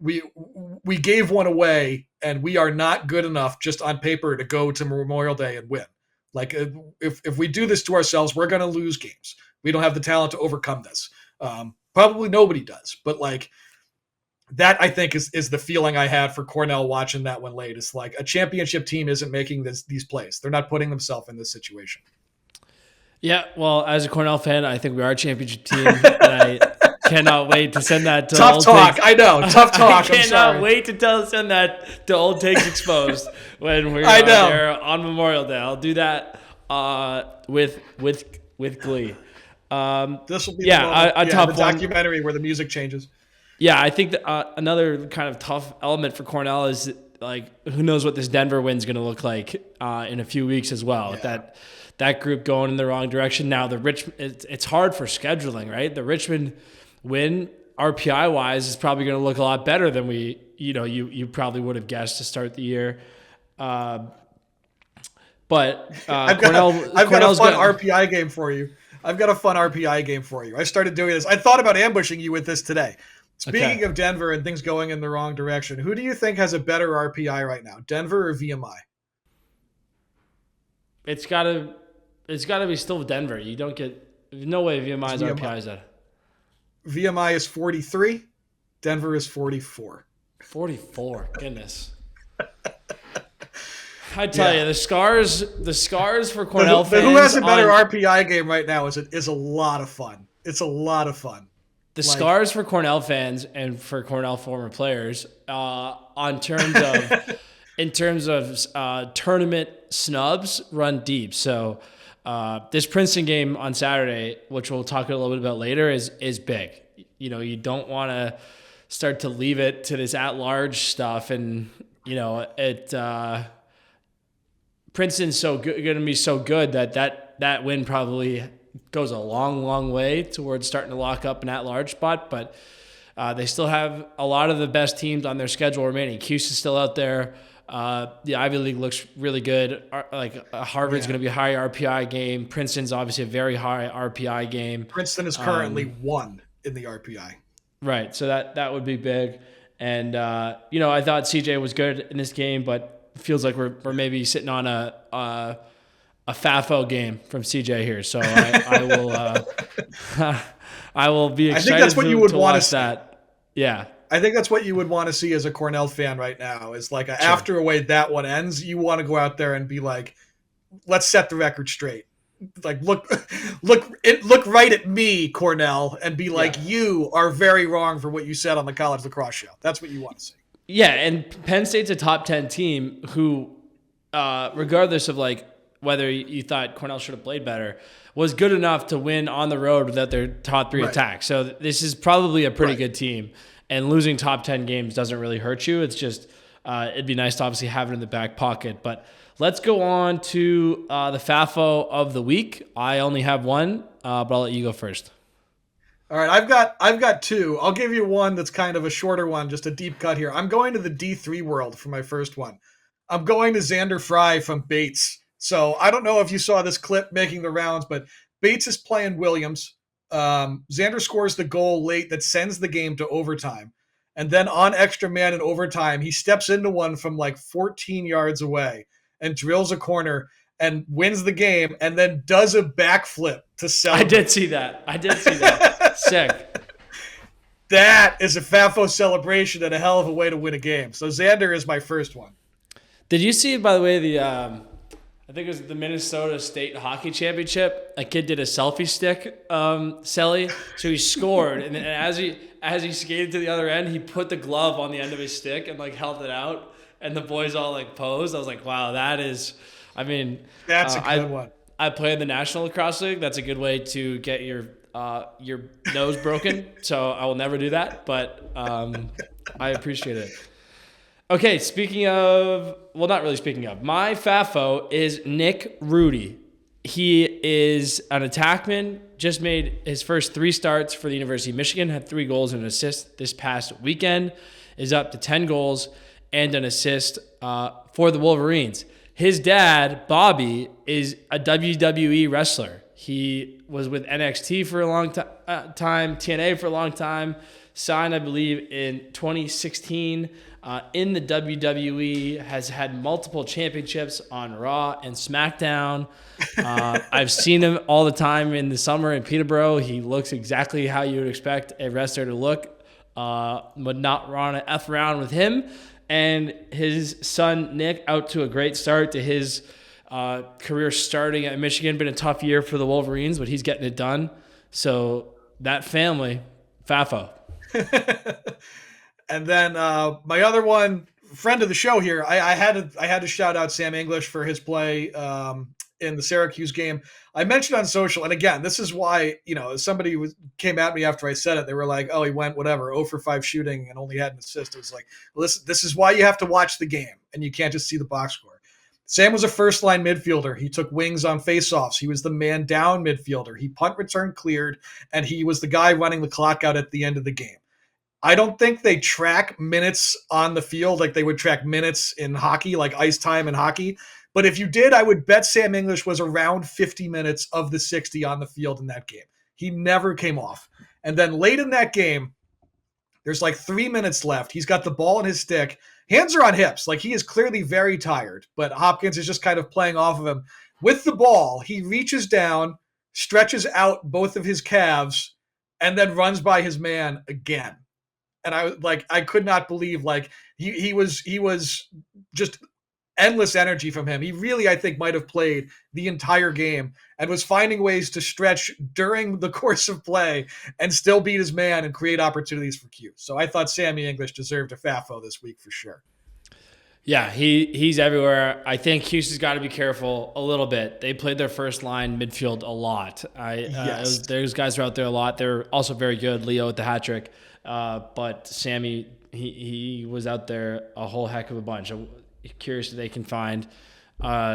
we gave one away and we are not good enough just on paper to go to Memorial Day and win. If we do this to ourselves, we're going to lose games. We don't have the talent to overcome this. Probably nobody does, but that I think is the feeling I had for Cornell watching that one late. It's a championship team isn't making these plays. They're not putting themselves in this situation. Yeah, well, as a Cornell fan, I think we are a championship team, and I cannot wait to send that to Tough Old talk. Takes. I know. Tough talk. I I'm cannot sorry. wait to send that to Old Takes Exposed when we I are know. there on Memorial Day. I'll do that with glee. This will be Yeah, the moment. a tough the one. documentary where the music changes. Yeah, I think that another kind of tough element for Cornell is like who knows what this Denver win's going to look like in a few weeks as well. Yeah. That group going in the wrong direction. Now it's hard for scheduling, right? The Richmond win RPI wise is probably going to look a lot better than you probably would have guessed to start the year. But I've Cornell's got a fun RPI game for you. I started doing this. I thought about ambushing you with this today. Speaking of Denver and things going in the wrong direction, who do you think has a better RPI right now, Denver or VMI? It's gotta be still Denver. There's no way VMI's RPI is that. VMI is 43. Denver is 44. 44. Goodness. I tell you, the scars for Cornell fans. Who has a better RPI game right now is a lot of fun. It's a lot of fun. The scars for Cornell fans and for Cornell former players in terms of tournament snubs run deep. So this Princeton game on Saturday, which we'll talk a little bit about later, is big. You don't want to start to leave it to this at-large stuff, and Princeton's going to be so good that win probably goes a long, long way towards starting to lock up an at-large spot. But they still have a lot of the best teams on their schedule remaining. Cuse is still out there. The Ivy League looks really good. Harvard's going to be a high RPI game. Princeton's obviously a very high RPI game. Princeton is currently 1 in the RPI. Right, so that would be big. And I thought CJ was good in this game, but it feels like we're maybe sitting on a FAFO game from CJ here. So I will I will be excited. I think that's what you would want to see. That. Yeah. I think that's what you would want to see as a Cornell fan right now is like after a way that one ends, you want to go out there and be like, let's set the record straight. Like look right at me, Cornell, and be like, you are very wrong for what you said on the College Lacrosse Show. That's what you want to see. Yeah, and Penn State's a top 10 team who, regardless of like whether you thought Cornell should have played better, was good enough to win on the road without their top 3 attacks. So this is probably a pretty good team. And losing top 10 games doesn't really hurt you. It's just it'd be nice to obviously have it in the back pocket. But let's go on to the FAFO of the week. I only have one, but I'll let you go first. All right, I've got 2. I'll give you one that's kind of a shorter one, just a deep cut here. I'm going to the D3 world for my first one. I'm going to Xander Fry from Bates. So I don't know if you saw this clip making the rounds, but Bates is playing Williams. Xander scores the goal late that sends the game to overtime. And then on extra man in overtime, he steps into one from like 14 yards away and drills a corner and wins the game and then does a backflip to celebrate. I did see that. Sick. That is a FAFO celebration and a hell of a way to win a game. So Xander is my first one. Did you see, by the way, I think it was the Minnesota State Hockey Championship. A kid did a selfie stick, celly. So he scored, and then as he skated to the other end, he put the glove on the end of his stick and like held it out, and the boys all like posed. I was like, wow, that is. I mean, that's a good one. I play in the National Lacrosse League. That's a good way to get your nose broken. So I will never do that, but I appreciate it. Okay, not really speaking of, my FAFO is Nick Rudy. He is an attackman, just made his first 3 starts for the University of Michigan, had 3 goals and an assist this past weekend, is up to 10 goals and an assist for the Wolverines. His dad, Bobby, is a WWE wrestler. He was with NXT for a long time, TNA for a long time, signed, I believe, in 2016 in the WWE, has had multiple championships on Raw and SmackDown. I've seen him all the time in the summer in Peterborough. He looks exactly how you would expect a wrestler to look. Would not want to F around with him. And his son, Nick, out to a great start to his Career starting at Michigan, been a tough year for the Wolverines, but he's getting it done. So that family, FAFO. And then my other one, friend of the show here, I had to shout out Sam English for his play in the Syracuse game. I mentioned on social, and again, this is why, somebody came at me after I said it. They were like, "Oh, he went whatever 0 for 5 shooting and only had an assist." It was like, listen, this is why you have to watch the game, and you can't just see the box score. Sam was a first line midfielder. He took wings on faceoffs. He was the man down midfielder. He punt return cleared, and he was the guy running the clock out at the end of the game. I don't think they track minutes on the field like they would track minutes in hockey, like ice time in hockey. But if you did, I would bet Sam English was around 50 minutes of the 60 on the field in that game. He never came off. And then late in that game, there's like 3 minutes left. He's got the ball in his stick. Hands are on hips. Like, he is clearly very tired, but Hopkins is just kind of playing off of him. With the ball, he reaches down, stretches out both of his calves, and then runs by his man again. And I could not believe, he was just endless energy from him. He really, I think, might have played the entire game and was finding ways to stretch during the course of play and still beat his man and create opportunities for Q. So I thought Sammy English deserved a FAFO this week for sure. Yeah, he's everywhere. I think Houston's got to be careful a little bit. They played their first line midfield a lot. Yes. Those guys are out there a lot. They're also very good. Leo with the hat trick. But Sammy, he was out there a whole heck of a bunch. I'm curious if they can find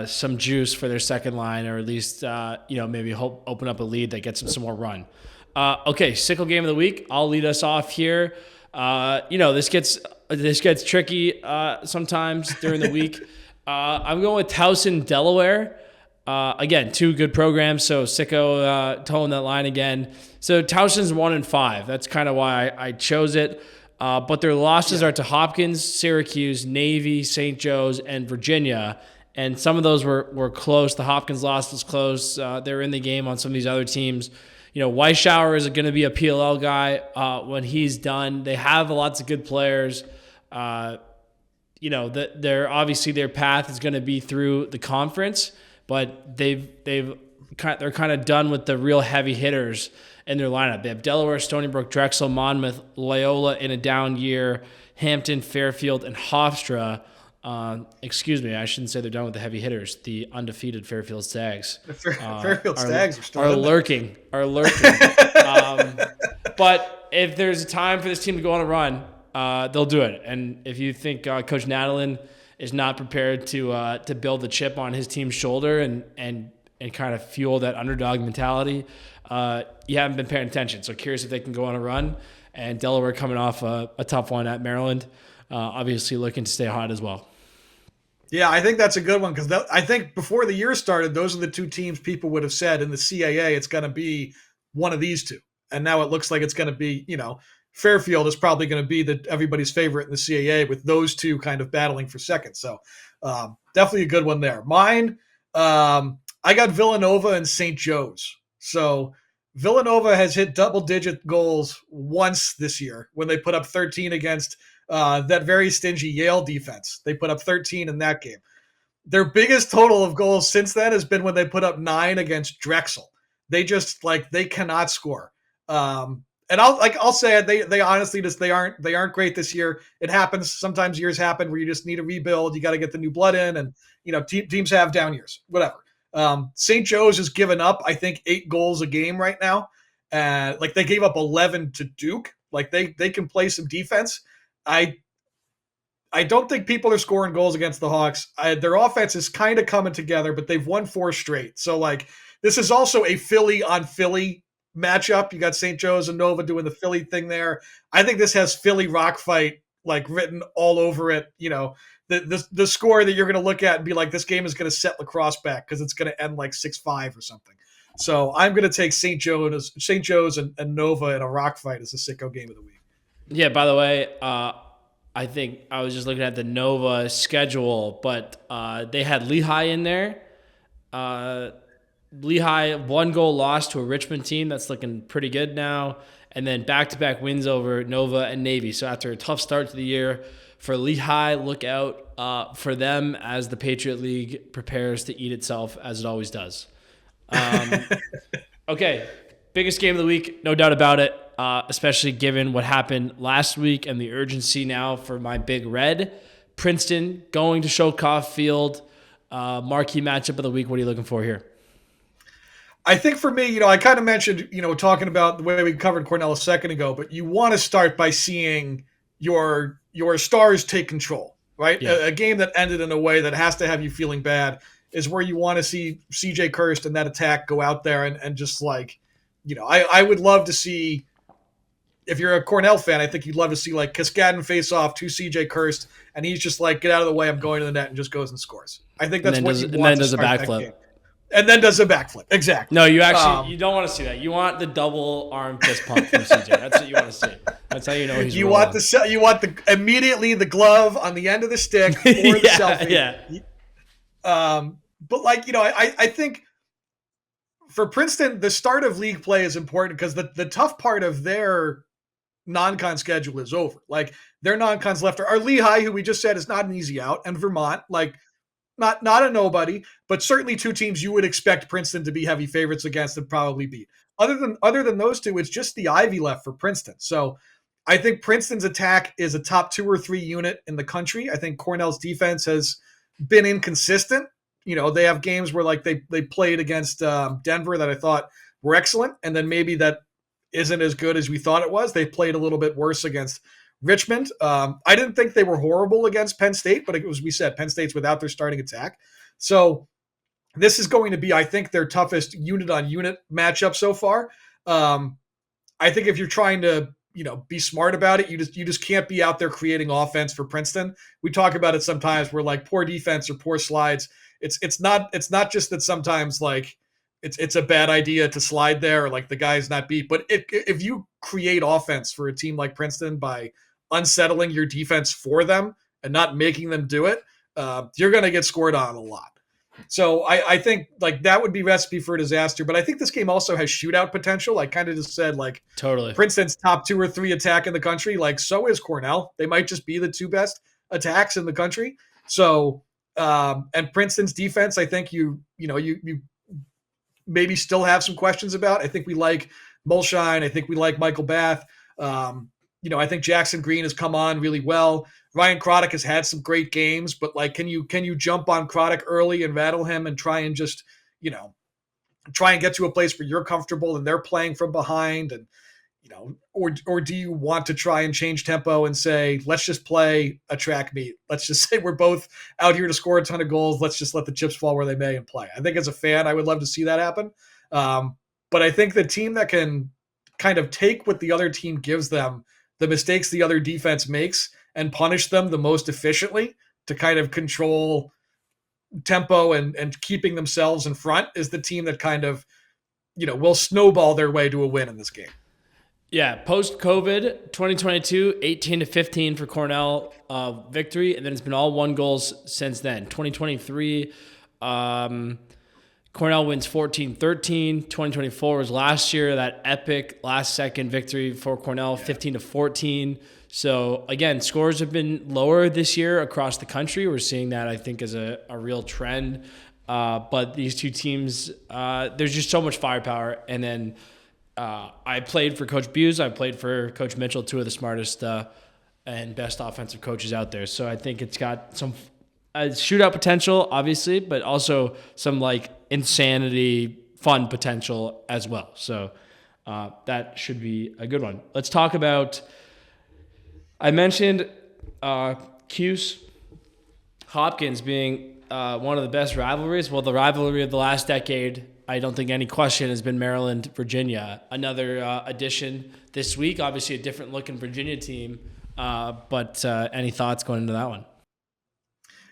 some juice for their second line, or at least maybe open up a lead that gets them some more run. Okay, SICKO game of the week. I'll lead us off here. This gets tricky sometimes during the week. I'm going with Towson, Delaware. Again, two good programs, so SICKO towing that line again. So Towson's 1-5. That's kind of why I chose it. But their losses are to Hopkins, Syracuse, Navy, St. Joe's, and Virginia. And some of those were close. The Hopkins loss was close. They were in the game on some of these other teams. Weishauer is going to be a PLL guy when he's done. They have lots of good players. They're obviously their path is going to be through the conference, but they're kind of done with the real heavy hitters in their lineup. They have Delaware, Stony Brook, Drexel, Monmouth, Loyola in a down year, Hampton, Fairfield, and Hofstra. Excuse me, I shouldn't say they're done with the heavy hitters. The undefeated Fairfield Stags. Fairfield Stags are lurking. But if there's a time for this team to go on a run, they'll do it. And if you think Coach Nadelin is not prepared to build the chip on his team's shoulder and kind of fuel that underdog mentality, you haven't been paying attention. So curious if they can go on a run. And Delaware coming off a tough one at Maryland, obviously looking to stay hot as well. Yeah, I think that's a good one because I think before the year started, those are the two teams people would have said in the CAA it's going to be one of these two. And now it looks like it's going to be, Fairfield is probably going to be everybody's favorite in the CAA with those two kind of battling for second. So definitely a good one there. Mine, I got Villanova and St. Joe's. So Villanova has hit double-digit goals once this year when they put up 13 against that very stingy Yale defense. They put up 13 in that game. Their biggest total of goals since then has been when they put up 9 against Drexel. They just they cannot score. And I'll say it, they honestly they aren't great this year. It happens. Sometimes years happen where you just need a rebuild. You got to get the new blood in, and teams have down years. Whatever. St. Joe's has given up, I think, 8 goals a game right now. They gave up 11 to Duke. They can play some defense. I don't think people are scoring goals against the Hawks. Their offense is kind of coming together, but they've won 4 straight. So this is also a Philly on Philly matchup. You got St. Joe's and Nova doing the Philly thing there. I think this has Philly rock fight written all over it. The score that you're going to look at and be like, this game is going to set lacrosse back because it's going to end 6-5 or something. So I'm going to take St. Joe's and Nova in a rock fight as the SICKO game of the week. Yeah, by the way, I think I was just looking at the Nova schedule, but they had Lehigh in there. Lehigh 1-goal loss to a Richmond team that's looking pretty good now. and then back-to-back wins over Nova and Navy. So after a tough start to the year for Lehigh, look out for them as the Patriot League prepares to eat itself as it always does. Okay, biggest game of the week, no doubt about it, especially given what happened last week and the urgency now for my Big Red. Princeton going to Showcroft Field, marquee matchup of the week. What are you looking for here? I think for me, I kind of mentioned, talking about the way we covered Cornell a second ago, but you want to start by seeing your stars take control, right? Yeah. A game that ended in a way that has to have you feeling bad is where you want to see CJ Kirst and that attack go out there and just like, I would love to see, if you're a Cornell fan, I think you'd love to see like Cascadden face off to CJ Kirst, and he's just like, get out of the way, I'm going to the net, and just goes and scores. I think that's what you want. And then does a backflip. And then does a backflip. Exactly. No, you actually you don't want to see that. You want the double arm fist pump from CJ. That's what you want to see. That's how you know he's. You want the immediately the glove on the end of the stick for the selfie. Yeah. But like I think for Princeton, the start of league play is important because the tough part of their non-con schedule is over. Like their non-cons left are Lehigh, who we just said is not an easy out, and Vermont, like. Not a nobody, but certainly two teams you would expect Princeton to be heavy favorites against and probably beat. Other than those two, it's just the Ivy left for Princeton. So I think Princeton's attack is a top 2 or 3 unit in the country. I think Cornell's defense has been inconsistent. They have games where like they played against Denver that I thought were excellent, and then maybe that isn't as good as we thought it was. They played a little bit worse against Richmond. I didn't think they were horrible against Penn State, but it was, we said, Penn State's without their starting attack. So this is going to be, I think, their toughest unit-on-unit matchup so far. I think if you're trying to, be smart about it, you just can't be out there creating offense for Princeton. We talk about it sometimes where like poor defense or poor slides. It's not just that sometimes like it's a bad idea to slide there or like the guy's not beat, but if you create offense for a team like Princeton by unsettling your defense for them and not making them do it, you're going to get scored on a lot. So I think like that would be recipe for disaster. But I think this game also has shootout potential. I kind of just said like totally Princeton's top 2 or 3 attack in the country. Like so is Cornell. They might just be the 2 best attacks in the country. So and Princeton's defense, I think you maybe still have some questions about. I think we like Mulshine. I think we like Michael Bath. I think Jackson Green has come on really well. Ryan Croddick has had some great games, but like, can you jump on Croddick early and rattle him and try and just, try and get to a place where you're comfortable and they're playing from behind and, or do you want to try and change tempo and say, let's just play a track meet. Let's just say we're both out here to score a ton of goals. Let's just let the chips fall where they may and play. I think as a fan, I would love to see that happen. But I think the team that can kind of take what the other team gives them, the mistakes the other defense makes, and punish them the most efficiently to kind of control tempo and keeping themselves in front is the team that kind of, will snowball their way to a win in this game. Yeah, post-COVID, 2022, 18-15 for Cornell victory, and then it's been all 1 goals since then. 2023, Cornell wins 14-13. 2024 was last year, that epic last-second victory for Cornell, 15-14. So, again, scores have been lower this year across the country. We're seeing that, I think, as a real trend. But these two teams, there's just so much firepower. And then I played for Coach Buse. I played for Coach Mitchell, 2 of the smartest and best offensive coaches out there. So I think it's got some shootout potential, obviously, but also some like insanity, fun potential as well. So that should be a good one. Let's talk about, I mentioned Cuse Hopkins being one of the best rivalries. Well, the rivalry of the last decade, I don't think any question, has been Maryland-Virginia. Another addition this week, obviously a different looking Virginia team. But any thoughts going into that one?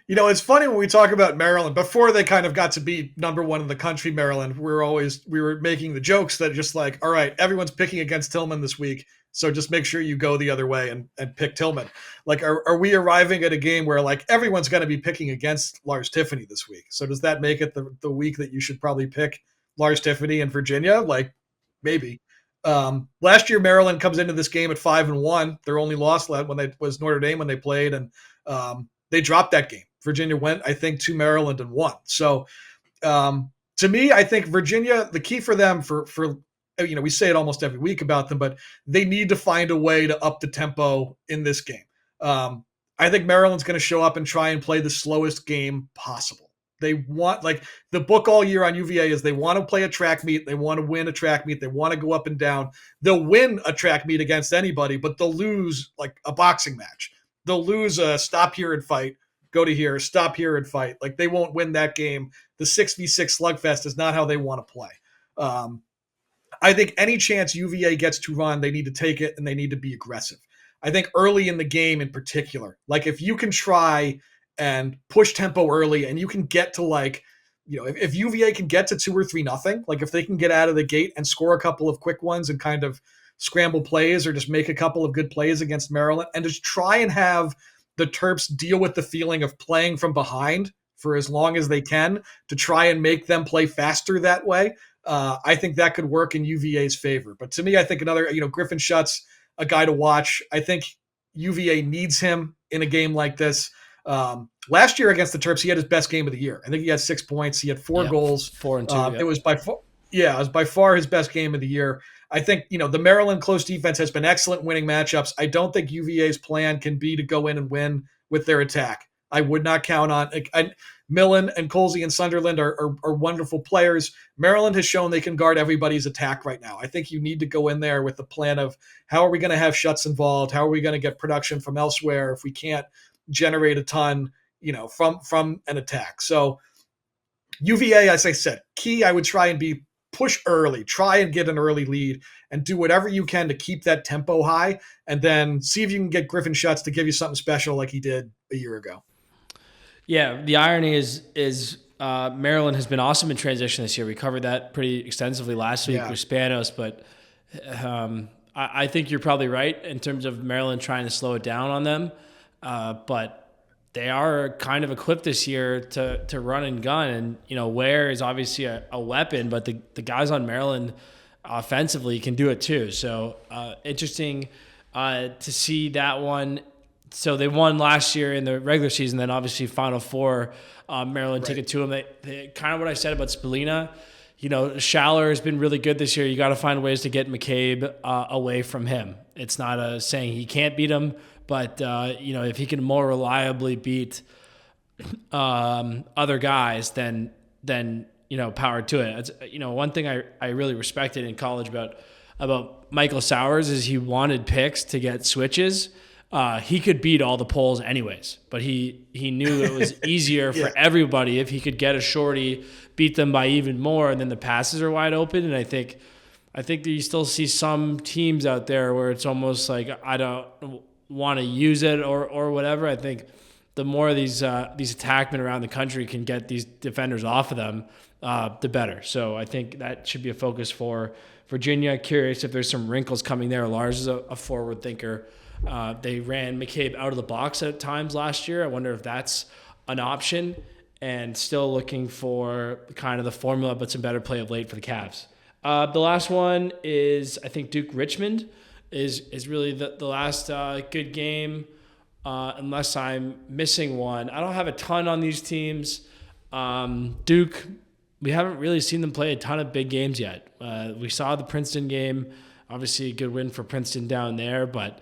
It's funny when we talk about Maryland, before they kind of got to be number 1 in the country, Maryland, we were making the jokes that just like, all right, everyone's picking against Tillman this week, so just make sure you go the other way and pick Tillman. Like, are we arriving at a game where like everyone's going to be picking against Lars Tiffany this week? So does that make it the week that you should probably pick Lars Tiffany in Virginia? Like, maybe. Last year, Maryland comes into this game at 5-1. Their only loss was Notre Dame when they played, and they dropped that game. Virginia went, I think, to Maryland and won. So to me, I think Virginia, the key for them for we say it almost every week about them, but they need to find a way to up the tempo in this game. I think Maryland's going to show up and try and play the slowest game possible. They want, like, the book all year on UVA is they want to play a track meet. They want to win a track meet. They want to go up and down. They'll win a track meet against anybody, but they'll lose like a boxing match. They'll lose a stop here and fight, go to here, stop here and fight. Like, they won't win that game. The 6v6 slugfest is not how they want to play. I think any chance UVA gets to run, they need to take it and they need to be aggressive. I think early in the game in particular, like if you can try and push tempo early and you can get to if UVA can get to 2 or 3-0, like if they can get out of the gate and score a couple of quick ones and kind of scramble plays or just make a couple of good plays against Maryland and just try and have the Terps deal with the feeling of playing from behind for as long as they can to try and make them play faster that way. I think that could work in UVA's favor. But to me, I think another, Griffin Schutt's a guy to watch. I think UVA needs him in a game like this. Last year against the Terps, he had his best game of the year. I think he had 6 points. He had 4 goals. 4 and 2. It was by far his best game of the year. I think, the Maryland close defense has been excellent winning matchups. I don't think UVA's plan can be to go in and win with their attack. I would not count on Millen and Colsey and Sunderland are wonderful players. Maryland has shown they can guard everybody's attack right now. I think you need to go in there with the plan of how are we going to have Schutz involved? How are we going to get production from elsewhere if we can't generate a ton, from an attack? So UVA, as I said, key, I would try and be push early, try and get an early lead and do whatever you can to keep that tempo high and then see if you can get Griffin Schutz to give you something special like he did a year ago. Yeah, the irony is Maryland has been awesome in transition this year. We covered that pretty extensively last week with Spanos, but I think you're probably right in terms of Maryland trying to slow it down on them. But they are kind of equipped this year to run and gun. And, Ware is obviously a weapon, but the guys on Maryland offensively can do it too. So interesting to see that one. So they won last year in the regular season, then obviously Final Four, Maryland took it to them. They kind of what I said about Spallina, Schaller has been really good this year. You got to find ways to get McCabe away from him. It's not a saying he can't beat him, but if he can more reliably beat other guys, then power to it. It's, one thing I really respected in college about Michael Sowers is he wanted picks to get switches. He could beat all the polls anyways, but he knew it was easier for everybody if he could get a shorty, beat them by even more, and then the passes are wide open. And I think that you still see some teams out there where it's almost like I don't want to use it or whatever. I think the more these attackmen around the country can get these defenders off of them, the better. So I think that should be a focus for Virginia. Curious if there's some wrinkles coming there. Lars is a forward thinker. They ran McCabe out of the box at times last year. I wonder if that's an option, and still looking for kind of the formula, but some better play of late for the Cavs. The last one is, I think, Duke Richmond is really the last good game, unless I'm missing one. I don't have a ton on these teams. Duke, we haven't really seen them play a ton of big games yet. We saw the Princeton game, obviously a good win for Princeton down there, but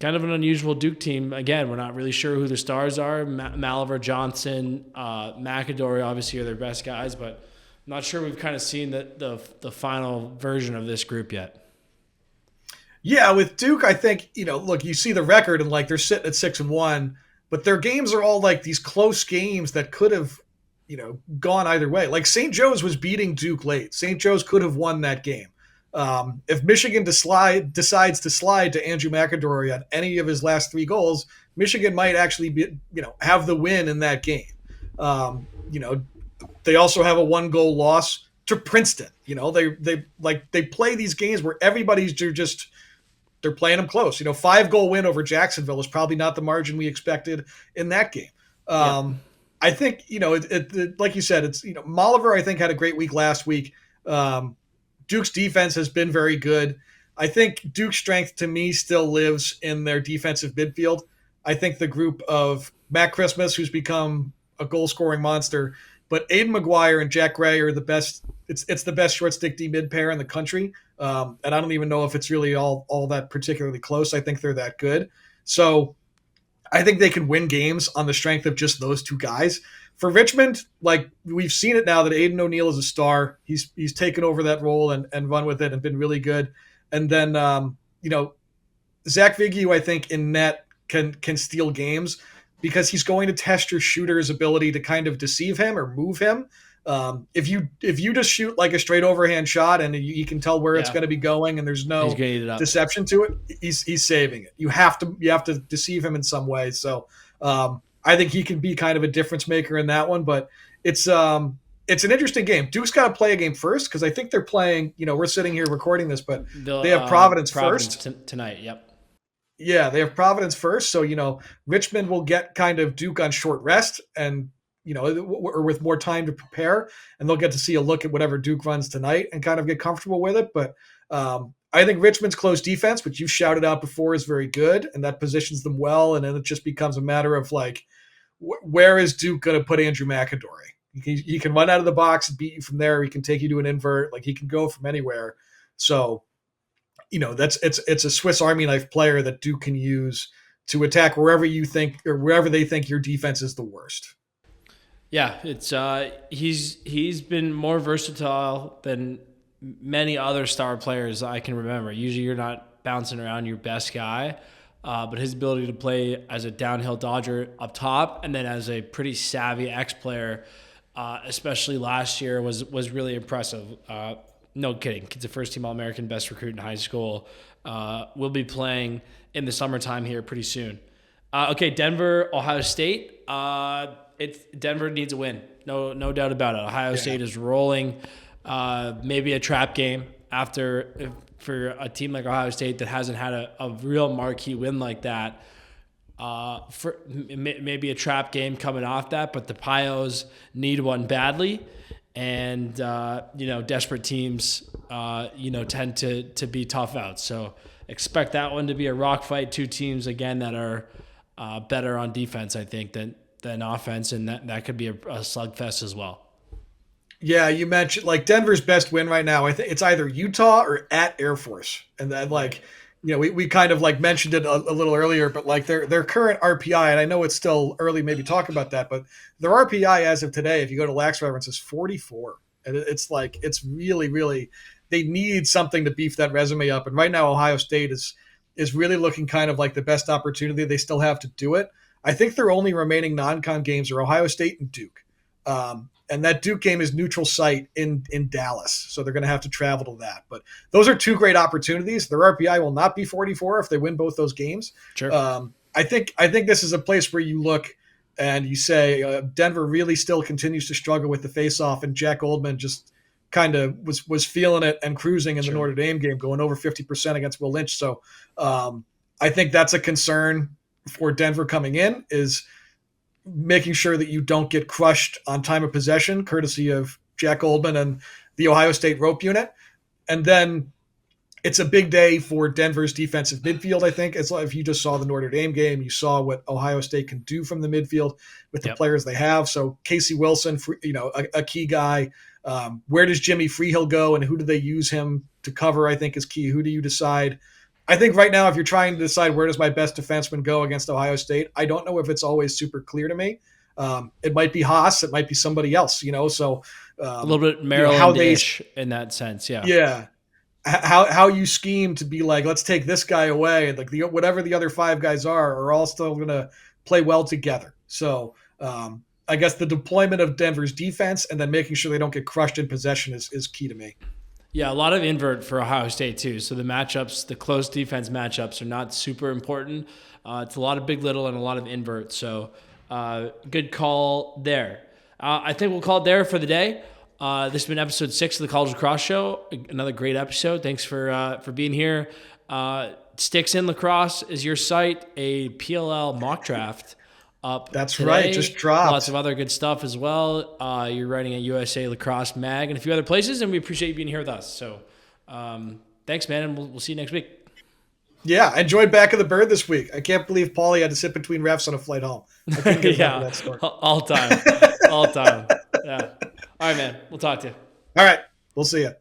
kind of an unusual Duke team. Again, we're not really sure who the stars are. Maliver, Johnson, McAdory obviously are their best guys, but I'm not sure we've kind of seen the final version of this group yet. Yeah, with Duke, I think, look, you see the record and they're sitting at 6-1, but their games are all like these close games that could have, gone either way. Like St. Joe's was beating Duke late. St. Joe's could have won that game. If Michigan decides to slide to Andrew McAdory on any of his last 3 goals, Michigan might actually be, have the win in that game. They also have a 1-goal loss to Princeton. They play these games where everybody's they're playing them close. 5-goal win over Jacksonville is probably not the margin we expected in that game. I think, like you said, it's, Maliver, I think, had a great week last week. Duke's defense has been very good. I think Duke's strength to me still lives in their defensive midfield. I think the group of Matt Christmas, who's become a goal scoring monster, but Aiden McGuire and Jack Gray are the best. It's the best short stick D mid pair in the country. And I don't even know if it's really all that particularly close. I think they're that good. So I think they can win games on the strength of just those two guys. For Richmond, like we've seen it now that Aiden O'Neill is a star. He's taken over that role and run with it and been really good. And then Zach Vigil, I think in net can steal games because he's going to test your shooter's ability to kind of deceive him or move him. If you just shoot like a straight overhand shot and you can tell where it's going to be going and there's no deception to it, he's saving it. You have to deceive him in some way. So I think he can be kind of a difference maker in that one. But it's an interesting game. Duke's got to play a game first because I think they're playing. We're sitting here recording this, but they have Providence first tonight. Yep. Yeah, they have Providence first. So Richmond will get kind of Duke on short rest and. Or with more time to prepare, and they'll get to see a look at whatever Duke runs tonight and kind of get comfortable with it. But I think Richmond's close defense, which you shouted out before, is very good, and that positions them well. And then it just becomes a matter of like, where is Duke going to put Andrew McAdory? He can run out of the box and beat you from there. He can take you to an invert. Like he can go from anywhere. So, it's a Swiss Army knife player that Duke can use to attack wherever you think or wherever they think your defense is the worst. Yeah, it's he's been more versatile than many other star players I can remember. Usually you're not bouncing around your best guy, but his ability to play as a downhill dodger up top and then as a pretty savvy X-player, especially last year, was really impressive. No kidding. Kid's a first-team All-American, best recruit in high school. Will be playing in the summertime here pretty soon. Okay, Denver, Ohio State. Denver needs a win. No doubt about it. Ohio State is rolling. Maybe a trap game for a team like Ohio State that hasn't had a real marquee win like that. For maybe a trap game coming off that, but the Pios need one badly. And, desperate teams, tend to be tough out. So expect that one to be a rock fight. Two teams, again, that are better on defense, I think, than offense, and that could be a slugfest as well. Yeah, you mentioned like Denver's best win right now. I think it's either Utah or at Air Force, and then we kind of like mentioned it a little earlier, but like their current RPI, and I know it's still early, maybe talk about that, but their RPI as of today, if you go to Lax Reference, is 44, and it's really really they need something to beef that resume up, and right now Ohio State is really looking kind of like the best opportunity they still have to do it. I think their only remaining non-con games are Ohio State and Duke. And that Duke game is neutral site in Dallas. So they're going to have to travel to that. But those are two great opportunities. Their RPI will not be 44 if they win both those games. Sure. I think this is a place where you look and you say Denver really still continues to struggle with the face-off, and Jack Oldman just kind of was feeling it and cruising in the Notre Dame game, going over 50% against Will Lynch. So I think that's a concern for Denver coming in, is making sure that you don't get crushed on time of possession, courtesy of Jack Oldman and the Ohio State rope unit. And then it's a big day for Denver's defensive midfield, I think. It's like if you just saw the Notre Dame game, you saw what Ohio State can do from the midfield with the players they have. So Casey Wilson, a key guy. Where does Jimmy Freehill go, and who do they use him to cover, I think is key. Who do you decide? I think right now, if you're trying to decide where does my best defenseman go against Ohio State, I don't know if it's always super clear to me. It might be Haas. It might be somebody else, So a little bit Maryland-ish in that sense, yeah. Yeah. How you scheme to be like, let's take this guy away. Like whatever the other five guys are all still going to play well together. So I guess the deployment of Denver's defense and then making sure they don't get crushed in possession is key to me. Yeah, a lot of invert for Ohio State too. So the matchups, the close defense matchups are not super important. It's a lot of big little and a lot of invert. So good call there. I think we'll call it there for the day. This has been episode 6 of the College Lacrosse Show. Another great episode. Thanks for being here. Sticks in Lacrosse is your site. A PLL mock draft up. That's today. right. Just dropped. Lots of other good stuff as well. You're writing at USA Lacrosse Mag and a few other places, and we appreciate you being here with us. So Thanks, man, and we'll see you next week. Yeah, I enjoyed Back of the Bird this week. I can't believe Paulie had to sit between refs on a flight home. I couldn't get enough of that story. All time. All time. Yeah. All right, man. We'll talk to you. All right. We'll see you.